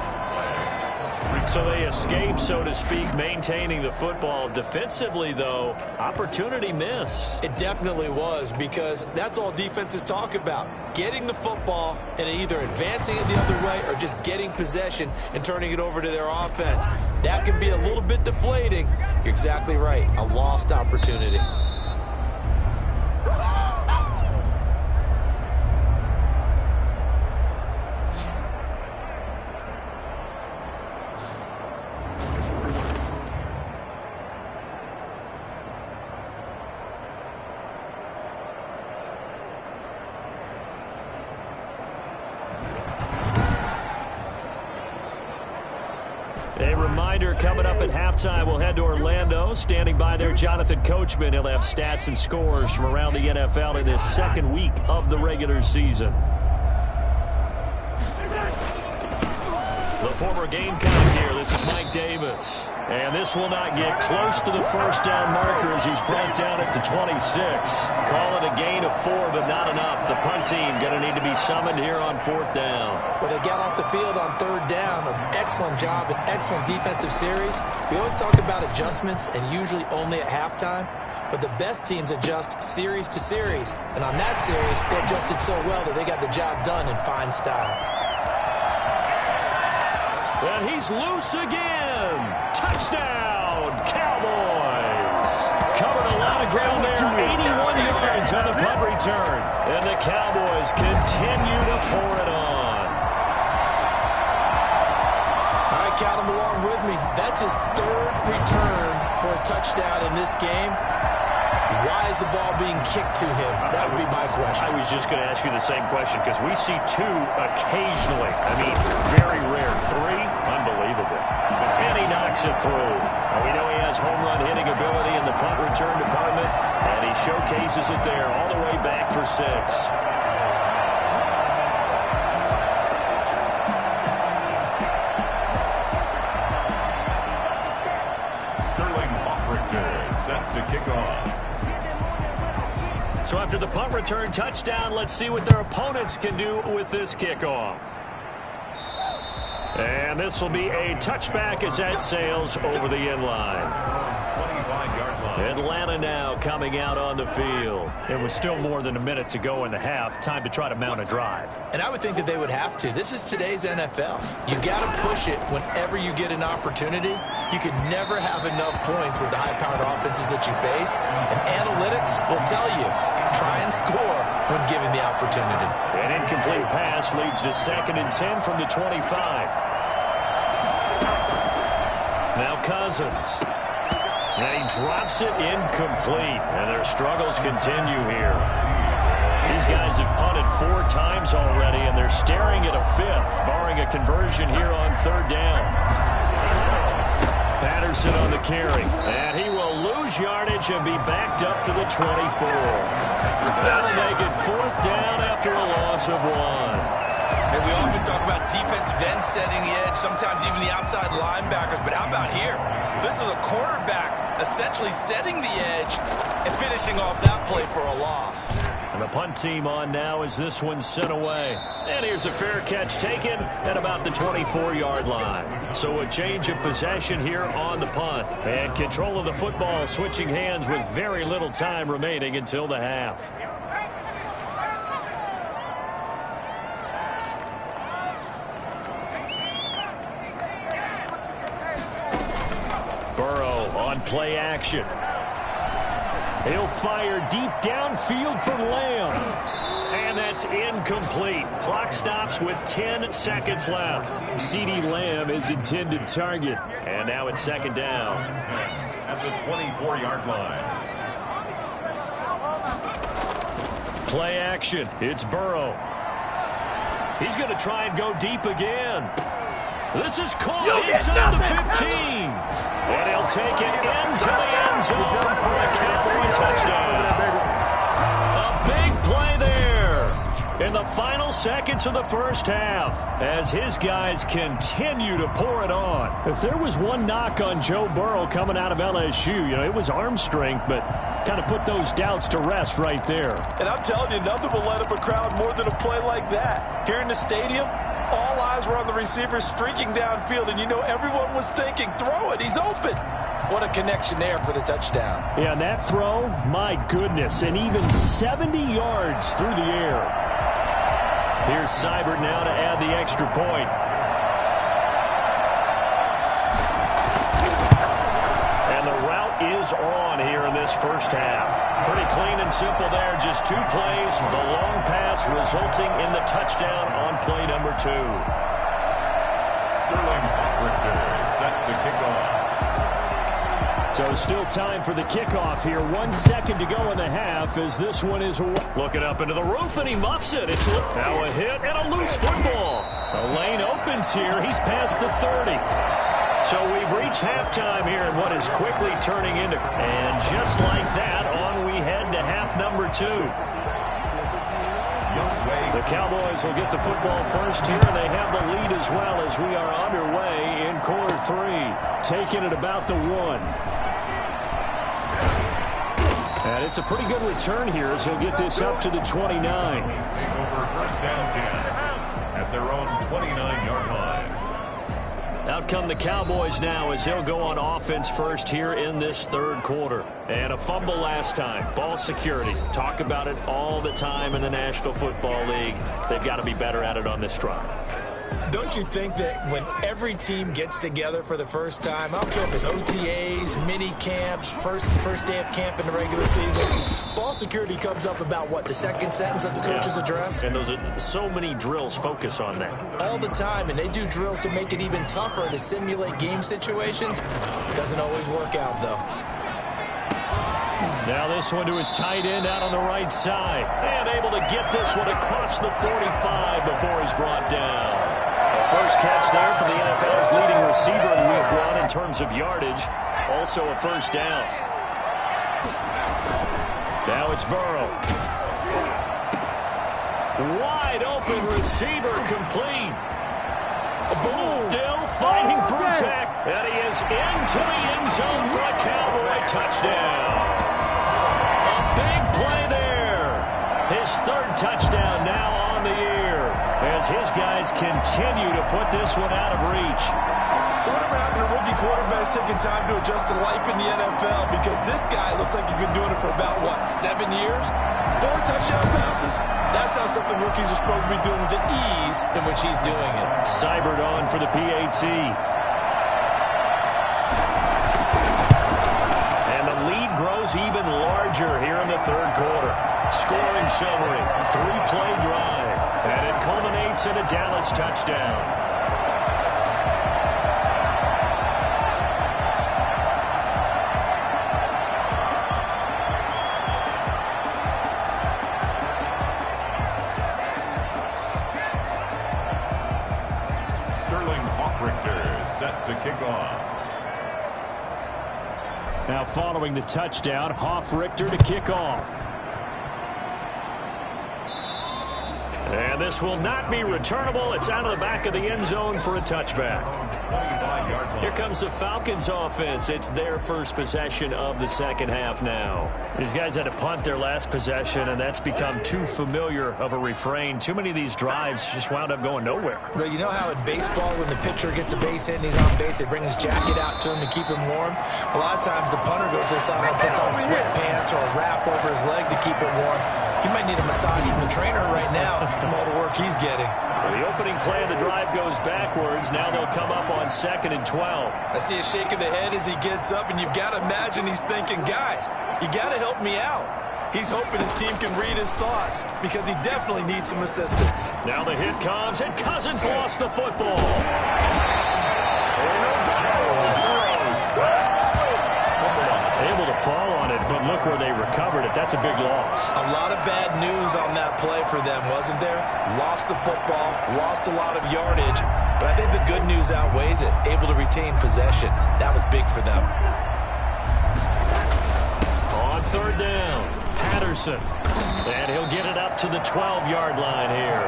So they escape, so to speak, maintaining the football. Defensively, though, opportunity miss. It definitely was, because that's all defenses talk about. Getting the football and either advancing it the other way or just getting possession and turning it over to their offense. That can be a little bit deflating. You're exactly right. A lost opportunity. A reminder coming up at halftime, we'll head to Orlando. Standing by there, Jonathan Coachman. He'll have stats and scores from around the NFL in this 2nd week of the regular season. The former Gamecock here. This is Mike Davis. And this will not get close to the first down marker as he's brought down at the 26. Call it a gain of 4, but not enough. The punt team going to need to be summoned here on 4th down. Well, they got off the field on 3rd down. An excellent job, an excellent defensive series. We always talk about adjustments, and usually only at halftime. But the best teams adjust series to series. And on that series, they adjusted so well that they got the job done in fine style. And he's loose again. Touchdown, Cowboys. Covered a lot of ground there. 81 yards on the punt return. And the Cowboys continue to pour it on. All right, count them along with me. That's his 3rd return for a touchdown in this game. Why is the ball being kicked to him? That would be my question. I was just going to ask you the same question because we see 2 occasionally. I mean, very rare. 3, unbelievable. And he knocks it through. And we know he has home run hitting ability in the punt return department, and he showcases it there all the way back for 6. Sterling Richter set to kick off. So after the punt return touchdown, let's see what their opponents can do with this kickoff. And this will be a touchback as that sails over the end line. 25-yard line. Atlanta now coming out on the field. It was still more than a minute to go in the half. Time to try to mount a drive. And I would think that they would have to. This is today's NFL. You got to push it whenever you get an opportunity. You can never have enough points with the high-powered offenses that you face. And analytics will tell you, try and score when given the opportunity. An incomplete pass leads to 2nd and 10 from the 25. Now Cousins. And he drops it incomplete. And their struggles continue here. These guys have punted 4 times already, and they're staring at a 5th, barring a conversion here on 3rd down. Patterson on the carry. And he will lose yardage and be backed up to the 24. That'll make it 4th down after a loss of 1. And we often talk about defensive ends setting the edge, sometimes even the outside linebackers. But how about here? This is a quarterback essentially setting the edge and finishing off that play for a loss. And the punt team on now as this one's sent away. And here's a fair catch taken at about the 24-yard line. So a change of possession here on the punt. And control of the football switching hands with very little time remaining until the half. Burrow on play action. He'll fire deep downfield for Lamb. And that's incomplete. Clock stops with 10 seconds left. CeeDee Lamb is intended target. And now it's 2nd down. At the 24-yard line. Play action. It's Burrow. He's going to try and go deep again. This is caught inside the 15. And he'll take it into the end zone for a Cowboy touchdown. A big play there in the final seconds of the first half as his guys continue to pour it on. If there was one knock on Joe Burrow coming out of LSU, it was arm strength, but kind of put those doubts to rest right there. And I'm telling you, nothing will let up a crowd more than a play like that. Here in the stadium, all eyes were on the receiver streaking downfield, and everyone was thinking, throw it, he's open. What a connection there for the touchdown. Yeah, and that throw, my goodness, and even 70 yards through the air. Here's Seibert now to add the extra point. And the route is on here in this first half. Pretty clean and simple there, just 2 plays. The long pass resulting in the touchdown on play number 2. Sterling Richter set to kick off. So still time for the kickoff here. 1 second to go in the half as this one is looking up into the roof, and he muffs it. It's now a hit and a loose football. The lane opens here. He's past the 30. So we've reached halftime here in what is quickly turning into. And just like that, on we head to half number 2. The Cowboys will get the football first here, and they have the lead as well as we are underway in quarter 3. Taking it about the 1. And it's a pretty good return here as he'll get this up to the 29. Over first down 10 at their own 29-yard line. Out come the Cowboys now as they'll go on offense first here in this 3rd quarter. And a fumble last time. Ball security. Talk about it all the time in the National Football League. They've got to be better at it on this drive. Don't you think that when every team gets together for the first time, I don't care if it's OTAs, mini camps, first day of camp in the regular season, ball security comes up about what, the 2nd sentence of the coach's address? And those are so many drills focus on that. All the time, and they do drills to make it even tougher to simulate game situations. Doesn't always work out, though. Now this one to his tight end out on the right side. And able to get this one across the 45 before he's brought down. First catch there for the NFL's leading receiver in week 1 in terms of yardage. Also a first down. Now it's Burrow. Wide open receiver complete. Boom. Still fighting for attack. And he is into the end zone for a Cowboy touchdown. A big play there. His 3rd touchdown now on the year, as his guys continue to put this one out of reach. So whatever happened to rookie quarterbacks taking time to adjust to life in the NFL? Because this guy looks like he's been doing it for about, 7 years? 4 touchdown passes? That's not something rookies are supposed to be doing with the ease in which he's doing it. Seibert on for the PAT. And the lead grows even larger here in the third quarter. Scoring summary, 3-play drive, and it culminates in a Dallas touchdown. Set to kick off. Now following the touchdown, Richter to kick off. And this will not be returnable. It's out of the back of the end zone for a touchback. Here comes the Falcons offense. It's their first possession of the second half now. These guys had to punt their last possession, and that's become too familiar of a refrain. Too many of these drives just wound up going nowhere. But you know how in baseball, when the pitcher gets a base hit and he's on base, they bring his jacket out to him to keep him warm? A lot of times the punter goes to the sideline and puts on sweatpants or a wrap over his leg to keep it warm. He might need a massage from the trainer right now from all the work he's getting. Well, the opening play of the drive goes backwards. Now they'll come up on 2nd and 12. I see a shake of the head as he gets up, and you've got to imagine he's thinking, guys, you got to help me out. He's hoping his team can read his thoughts because he definitely needs some assistance. Now the hit comes, and Cousins lost the football. Able to fall on it, but look where they recovered it. That's a big loss. A lot of bad news on that play for them, wasn't there? Lost the football, lost a lot of yardage, but I think the good news outweighs it. Able to retain possession. That was big for them. On 3rd down, Patterson. And he'll get it up to the 12-yard line here.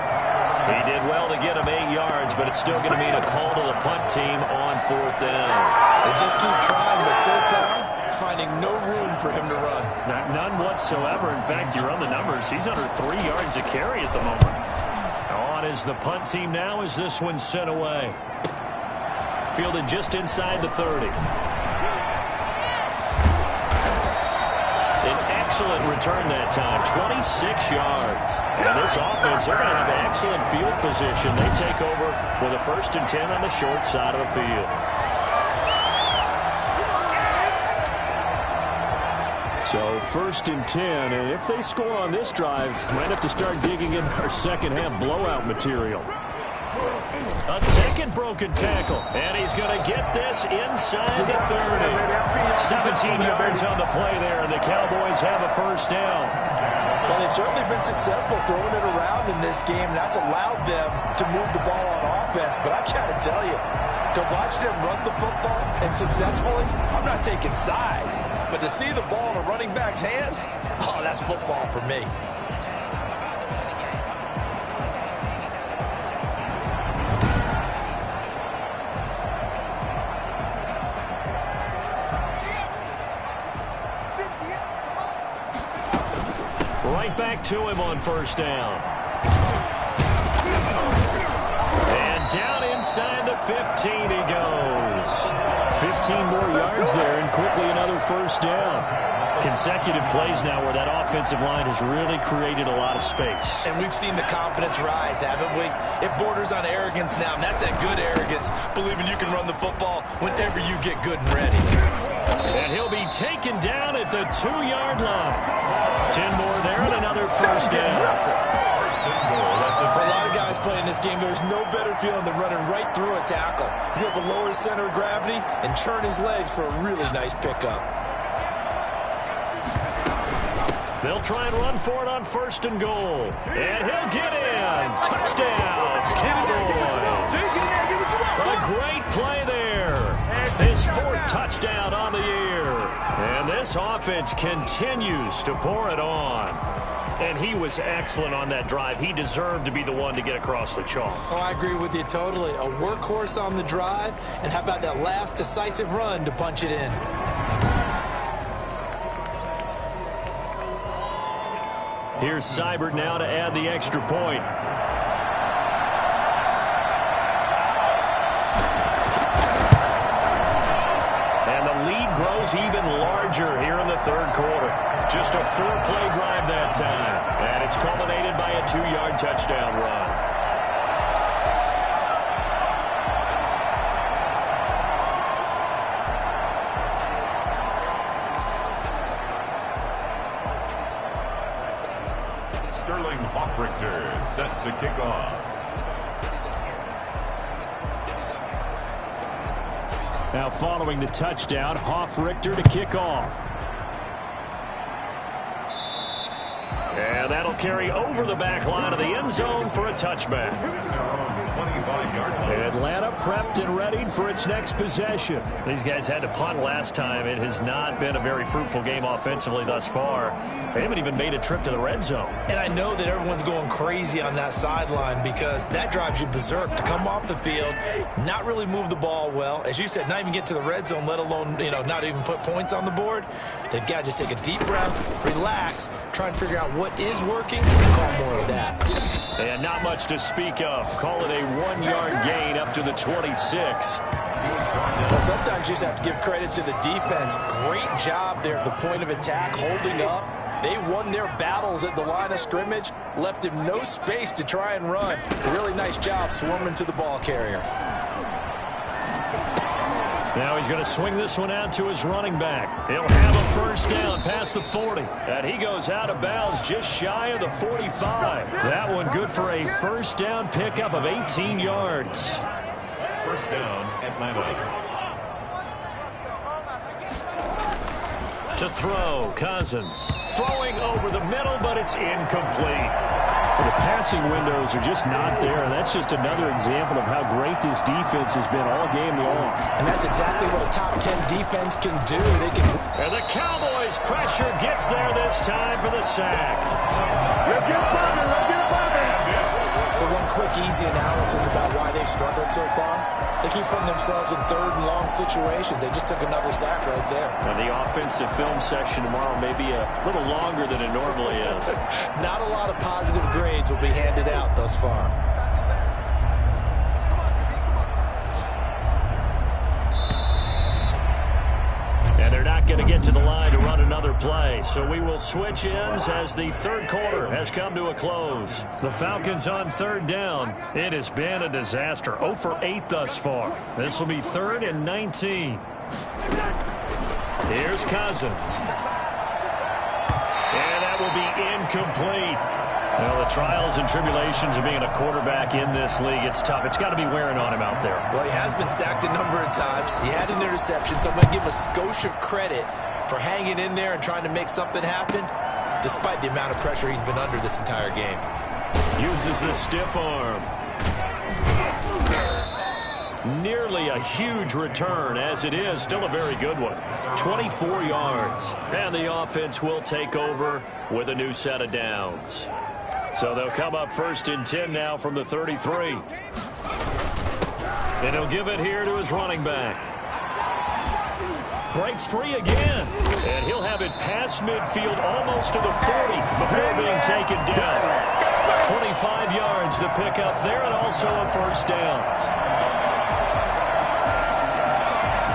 He did well to get him 8 yards, but it's still going to mean a call to the punt team on 4th down. They just keep trying, but so far, finding no room for him to run. None whatsoever. In fact, you run the numbers. He's under 3 yards a carry at the moment. On is the punt team now as this one's sent away. Fielded just inside the 30. An excellent return that time, 26 yards. And this offense, they're going to have excellent field position. They take over with a 1st and 10 on the short side of the field. So 1st and 10, and if they score on this drive, might have to start digging in our second half blowout material. A second broken tackle, and he's going to get this inside the 30. 17 yards on the play there, and the Cowboys have a 1st down. Well, they've certainly been successful throwing it around in this game, and that's allowed them to move the ball on offense. But I got to tell you, to watch them run the football and successfully, I'm not taking sides. But to see the ball in a running back's hands, oh, that's football for me. Right back to him on 1st down. And down inside the 15 he goes. 15 more yards there, and quickly another 1st down. Consecutive plays now where that offensive line has really created a lot of space. And we've seen the confidence rise, haven't we? It borders on arrogance now, and that's that good arrogance, believing you can run the football whenever you get good and ready. And he'll be taken down at the 2-yard line. 10 more there and another 1st down. For a lot of guys playing this game, there's no better feeling than running right through a tackle. He's able to lower his center of gravity and churn his legs for a really nice pickup. They'll try and run for it on 1st and goal. And he'll get in. Touchdown, Cowboys. A great play there. His 4th touchdown on the year. And this offense continues to pour it on. And he was excellent on that drive. He deserved to be the one to get across the chalk. Oh, I agree with you totally. A workhorse on the drive. And how about that last decisive run to punch it in? Here's Seibert now to add the extra point. And the lead grows even larger here in the 3rd quarter. Just a 4-play drive that time. And it's culminated by a 2-yard touchdown run. Sterling Hoffrichter set to kick off. Now following the touchdown, Hoffrichter to kick off. And that'll carry over the back line of the end zone for a touchback. Atlanta prepped and readied for its next possession. These guys had to punt last time. It has not been a very fruitful game offensively thus far. They haven't even made a trip to the red zone. And I know that everyone's going crazy on that sideline because that drives you berserk to come off the field, not really move the ball well. As you said, not even get to the red zone, let alone, not even put points on the board. They've got to just take a deep breath, relax, try and figure out what is working, and call more of that. And not much to speak of. Call it a 1-yard gain up to the 26. Well, sometimes you just have to give credit to the defense. Great job there at the point of attack, holding up. They won their battles at the line of scrimmage, left him no space to try and run. A really nice job swarming to the ball carrier. Now he's going to swing this one out to his running back. He'll have a first down past the 40. And he goes out of bounds just shy of the 45. That one good for a first down pickup of 18 yards. First down, Atlanta. To throw, Cousins. Throwing over the middle, but it's incomplete. Well, the passing windows are just not there, and that's just another example of how great this defense has been all game long. And that's exactly what a top 10 defense can do. They can. And the Cowboys' pressure gets there this time for the sack. Let's get bumping. Let's get bumping. So one quick, easy analysis about why they've struggled so far. They keep putting themselves in third and long situations. They just took another sack right there. And the offensive film session tomorrow may be a little longer than it normally is. Not a lot of positive grades will be handed out thus far. And they're not going to get to the line to run another play. So we will switch ends as the third quarter has come to a close. The Falcons on third down. It has been a disaster. 0 for 8 thus far. This will be 3rd and 19. Here's Cousins. And that will be incomplete. Well, the trials and tribulations of being a quarterback in this league, it's tough. It's got to be wearing on him out there. Well, he has been sacked a number of times. He had an interception, so I'm going to give him a skosh of credit for hanging in there and trying to make something happen, despite the amount of pressure he's been under this entire game. Uses the stiff arm. Nearly a huge return, as it is still a very good one. 24 yards. And the offense will take over with a new set of downs. So they'll come up 1st and 10 now from the 33. And he'll give it here to his running back. Breaks free again. And he'll have it past midfield almost to the 40 before being taken down. 25 yards to pick up there and also a first down.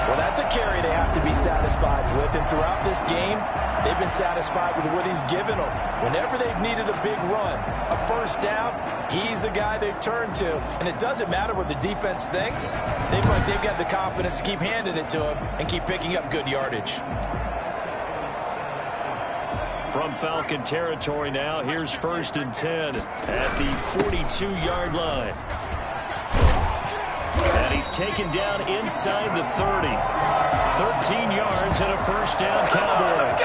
Well, that's a carry they have to be satisfied with. And throughout this game, they've been satisfied with what he's given them. Whenever they've needed a big run, a first down, he's the guy they've turned to. And it doesn't matter what the defense thinks. They've got the confidence to keep handing it to him and keep picking up good yardage. From Falcon territory now, here's 1st and 10 at the 42-yard line. And he's taken down inside the 30. 13 yards and a first down, Cowboys.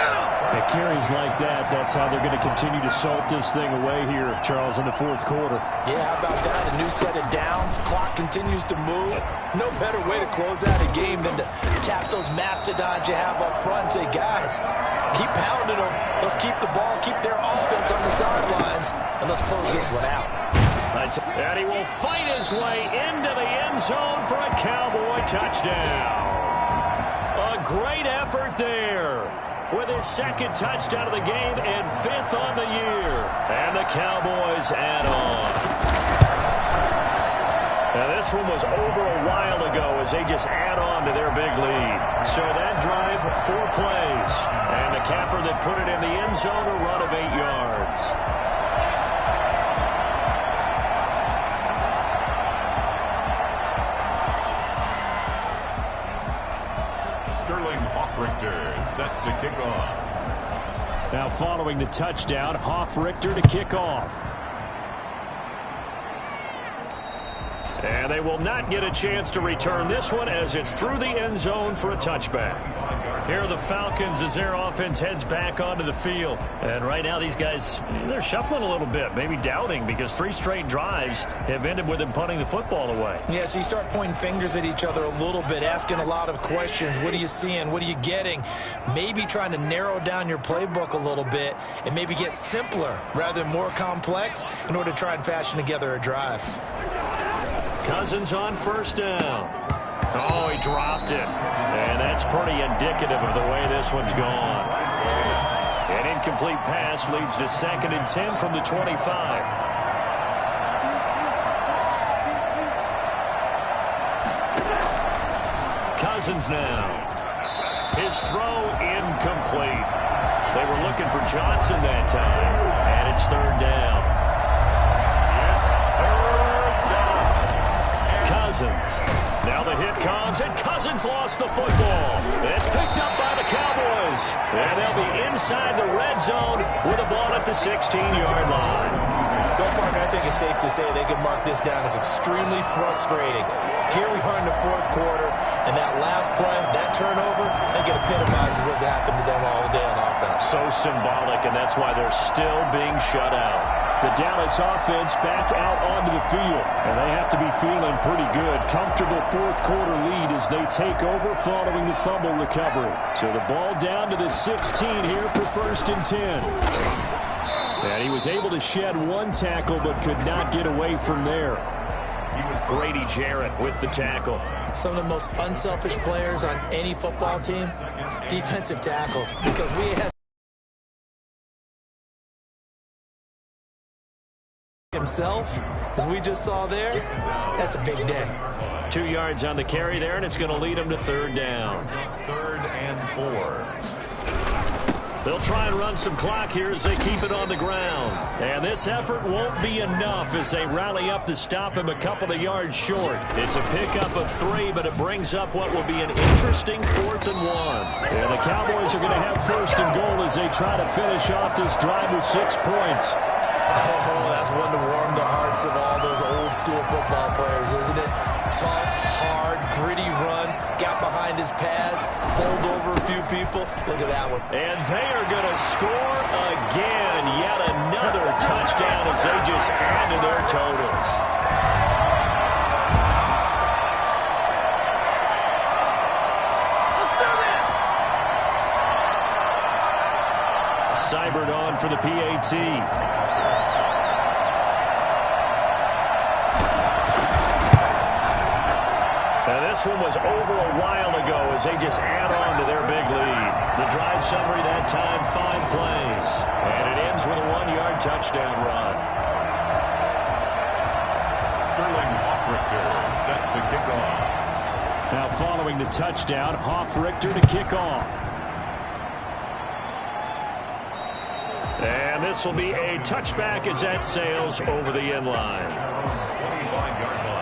At carries like that, that's how they're going to continue to salt this thing away here, Charles, in the 4th quarter. Yeah, how about that? A new set of downs. Clock continues to move. No better way to close out a game than to tap those mastodons you have up front and say, guys, keep pounding them. Let's keep the ball, keep their offense on the sidelines, and let's close this one out. And he will fight his way into the end zone for a Cowboy touchdown. A great effort there with his 2nd touchdown of the game and 5th on the year. And the Cowboys add on. Now this one was over a while ago as they just add on to their big lead. So that drive, 4 plays. And the capper that put it in the end zone, a run of 8 yards. Sterling Hoffrichter set to kick off. Now following the touchdown, Hoffrichter to kick off. And they will not get a chance to return this one as it's through the end zone for a touchback. Here are the Falcons as their offense heads back onto the field. And right now these guys, they're shuffling a little bit, maybe doubting, because 3 straight drives have ended with them punting the football away. Yeah, so you start pointing fingers at each other a little bit, asking a lot of questions. What are you seeing? What are you getting? Maybe trying to narrow down your playbook a little bit and maybe get simpler rather than more complex in order to try and fashion together a drive. Cousins on first down. Oh, he dropped it. And that's pretty indicative of the way this one's gone. An incomplete pass leads to 2nd and 10 from the 25. Cousins now. His throw incomplete. They were looking for Johnson that time. And it's 3rd down. Cousins. Now the hit comes, and Cousins lost the football. It's picked up by the Cowboys. And they'll be inside the red zone with a ball at the 16-yard line. Well, partner, I think it's safe to say they can mark this down as extremely frustrating. Here we are in the 4th quarter, and that last play, that turnover, I think it epitomizes what happened to them all day on offense. So symbolic, and that's why they're still being shut out. The Dallas offense back out onto the field, and they have to be feeling pretty good. Comfortable 4th quarter lead as they take over following the fumble recovery. So the ball down to the 16 here for 1st and 10. And he was able to shed 1 tackle but could not get away from there. Grady Jarrett with the tackle. Some of the most unselfish players on any football team, defensive tackles, because we have himself, as we just saw there, that's a big day. 2 yards on the carry there, and it's going to lead them to 3rd down. 3rd and 4. They'll try and run some clock here as they keep it on the ground. And this effort won't be enough as they rally up to stop him a couple of yards short. It's a pickup of 3, but it brings up what will be an interesting 4th and 1. And the Cowboys are going to have 1st and goal as they try to finish off this drive with 6 points. Oh, that's one to warm the hearts of all those old-school football players, isn't it? Tough, hard, gritty run, got behind his pads, bowled over a few people. Look at that one. And they are going to score again. Yet another touchdown as they just add to their totals. Seibert on for the PAT. Now this one was over a while ago as they just add on to their big lead. The drive summary that time, 5 plays. And it ends with a 1-yard touchdown run. Sterling Hoffrichter set to kick off. Now following the touchdown, Hoffrichter to kick off. And this will be a touchback as that sails over the end line. 25-yard line.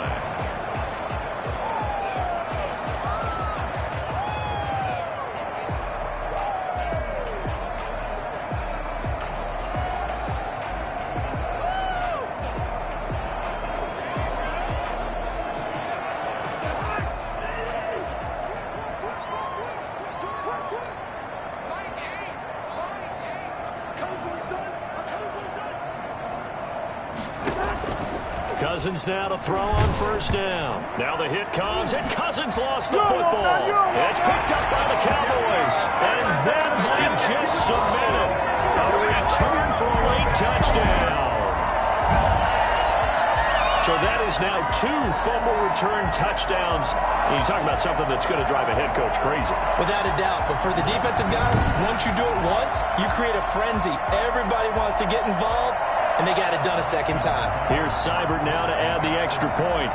Cousins now to throw on first down. Now the hit comes, and Cousins lost the football. It's picked up by the Cowboys. And then they just submitted. A return for a late touchdown. So that is now 2 fumble return touchdowns. And you talk about something that's going to drive a head coach crazy. Without a doubt. But for the defensive guys, once you do it once, you create a frenzy. Everybody wants to get involved, and they got it done a second time. Here's Seibert now to add the extra point.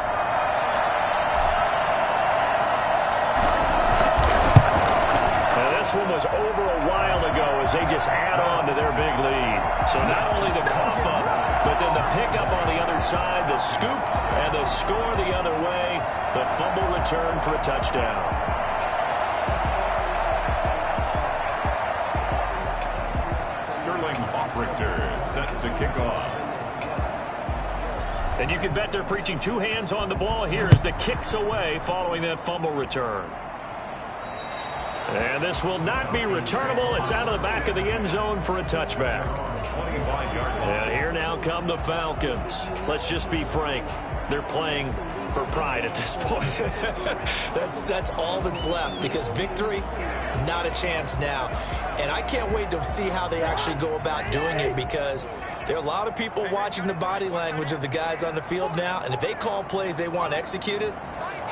Now this one was over a while ago as they just add on to their big lead. So not only the cough up, but then the pickup on the other side, the scoop, and the score the other way, the fumble return for a touchdown. Sterling Hoffrichter set to kick off. And you can bet they're preaching two hands on the ball here as the kick's away following that fumble return. And this will not be returnable. It's out of the back of the end zone for a touchback. And here now come the Falcons. Let's just be frank. They're playing for pride at this point. That's all that's left, because victory, not a chance now. And I can't wait to see how they actually go about doing it, because there are a lot of people watching the body language of the guys on the field now, and if they call plays they want executed,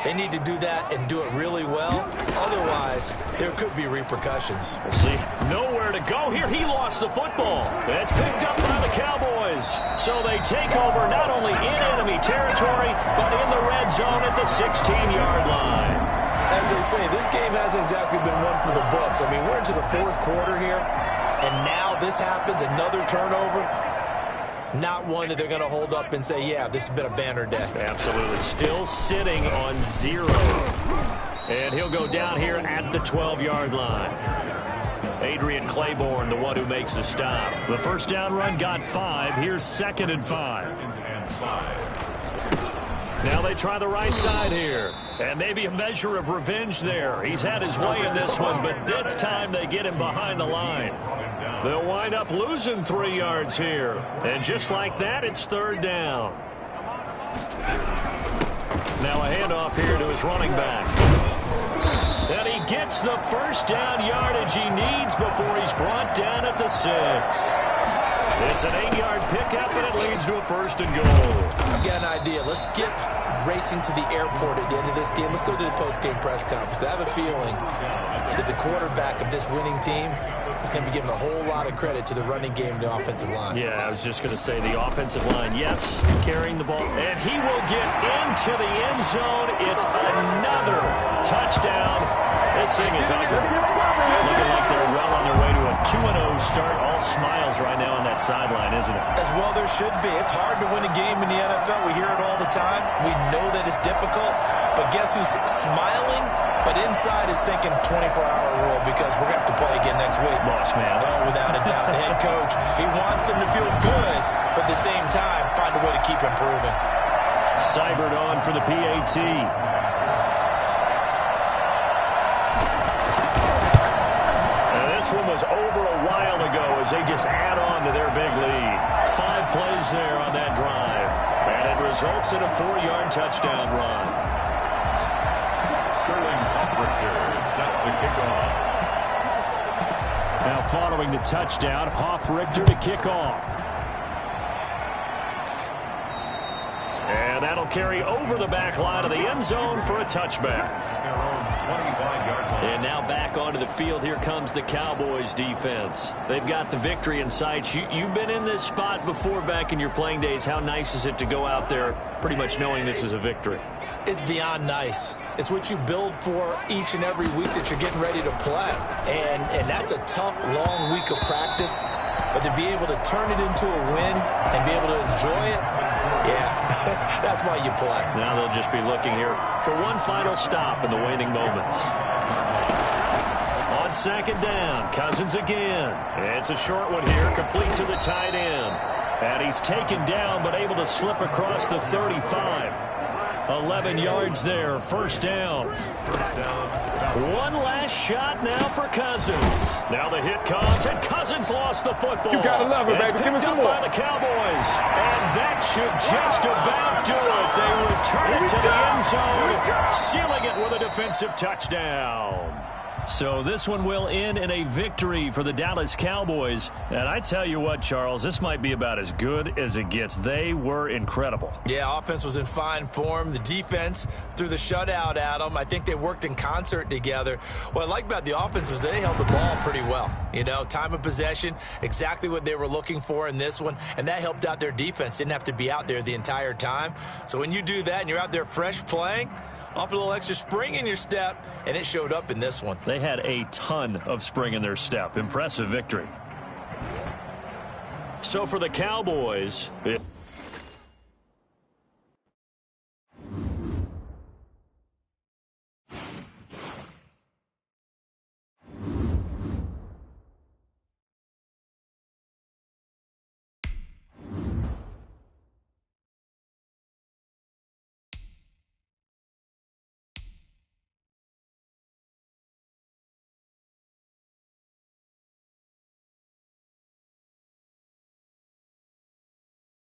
they need to do that and do it really well. Otherwise, there could be repercussions. We'll see. Nowhere to go here. He lost the football. It's picked up by the Cowboys. So they take over not only in enemy territory, but in the red zone at the 16-yard line. As they say, this game hasn't exactly been one for the books. I mean, we're into the fourth quarter here, and now this happens, another turnover. Not one that they're going to hold up and say, yeah, this has been a banner day. Absolutely. Still sitting on 0. And he'll go down here at the 12-yard line. Adrian Claiborne, the one who makes the stop. The first down run got 5. Here's 2nd and 5. Now they try the right side here. And maybe a measure of revenge there. He's had his way in this one, but this time they get him behind the line. They'll wind up losing 3 yards here. And just like that, it's 3rd down. Now a handoff here to his running back. And he gets the first down yardage he needs before he's brought down at the 6. It's an 8-yard pickup, and it leads to a 1st and goal. I've got an idea. Let's skip racing to the airport at the end of this game. Let's go to the post-game press conference. I have a feeling that the quarterback of this winning team is going to be giving a whole lot of credit to the running game and the offensive line. Yeah, I was just going to say the offensive line, yes, carrying the ball. And he will get into the end zone. It's another touchdown. This thing is ugly. Looking like they're well on their way to a 2-0 start. All smiles right now on that sideline, isn't it? As well there should be. It's hard to win a game in the NFL. We hear it all the time. We know that it's difficult. But guess who's smiling? But inside is thinking 24-hour rule, because we're going to have to play again next week. Boss man. Oh, without a doubt. The head coach, he wants them to feel good, but at the same time, find a way to keep improving. Seibert on for the PAT. This one was over a while ago as they just add on to their big lead. 5 plays there on that drive. And it results in a 4-yard touchdown run. Sterling Hofrichter is set to kick off. Now following the touchdown, Hofrichter to kick off. And that'll carry over the back line of the end zone for a touchback. And now back onto the field. Here comes the Cowboys defense. They've got the victory in sight. You've been in this spot before back in your playing days. How nice is it to go out there pretty much knowing this is a victory? It's beyond nice. It's what you build for each and every week that you're getting ready to play. And that's a tough, long week of practice. But to be able to turn it into a win and be able to enjoy it, yeah, that's why you play. Now they'll just be looking here for one final stop in the waning moments. On 2nd down, Cousins again. It's a short one here, complete to the tight end. And he's taken down, but able to slip across the 35. 11 yards there, 1st down. One last shot now for Cousins. Now the hit comes, and Cousins lost the football. You gotta love it, baby. Give me some more. By the Cowboys. And that should just about do it. They return it to the end zone, sealing it with a defensive touchdown. So this one will end in a victory for the Dallas Cowboys. And I tell you what, Charles, this might be about as good as it gets. They were incredible. Yeah, offense was in fine form. The defense threw the shutout at them. I think they worked in concert together. What I like about the offense was they held the ball pretty well. You know, time of possession, exactly what they were looking for in this one. And that helped out their defense. Didn't have to be out there the entire time. So when you do that and you're out there fresh playing, off a little extra spring in your step, and it showed up in this one. They had a ton of spring in their step. Impressive victory. So for the Cowboys,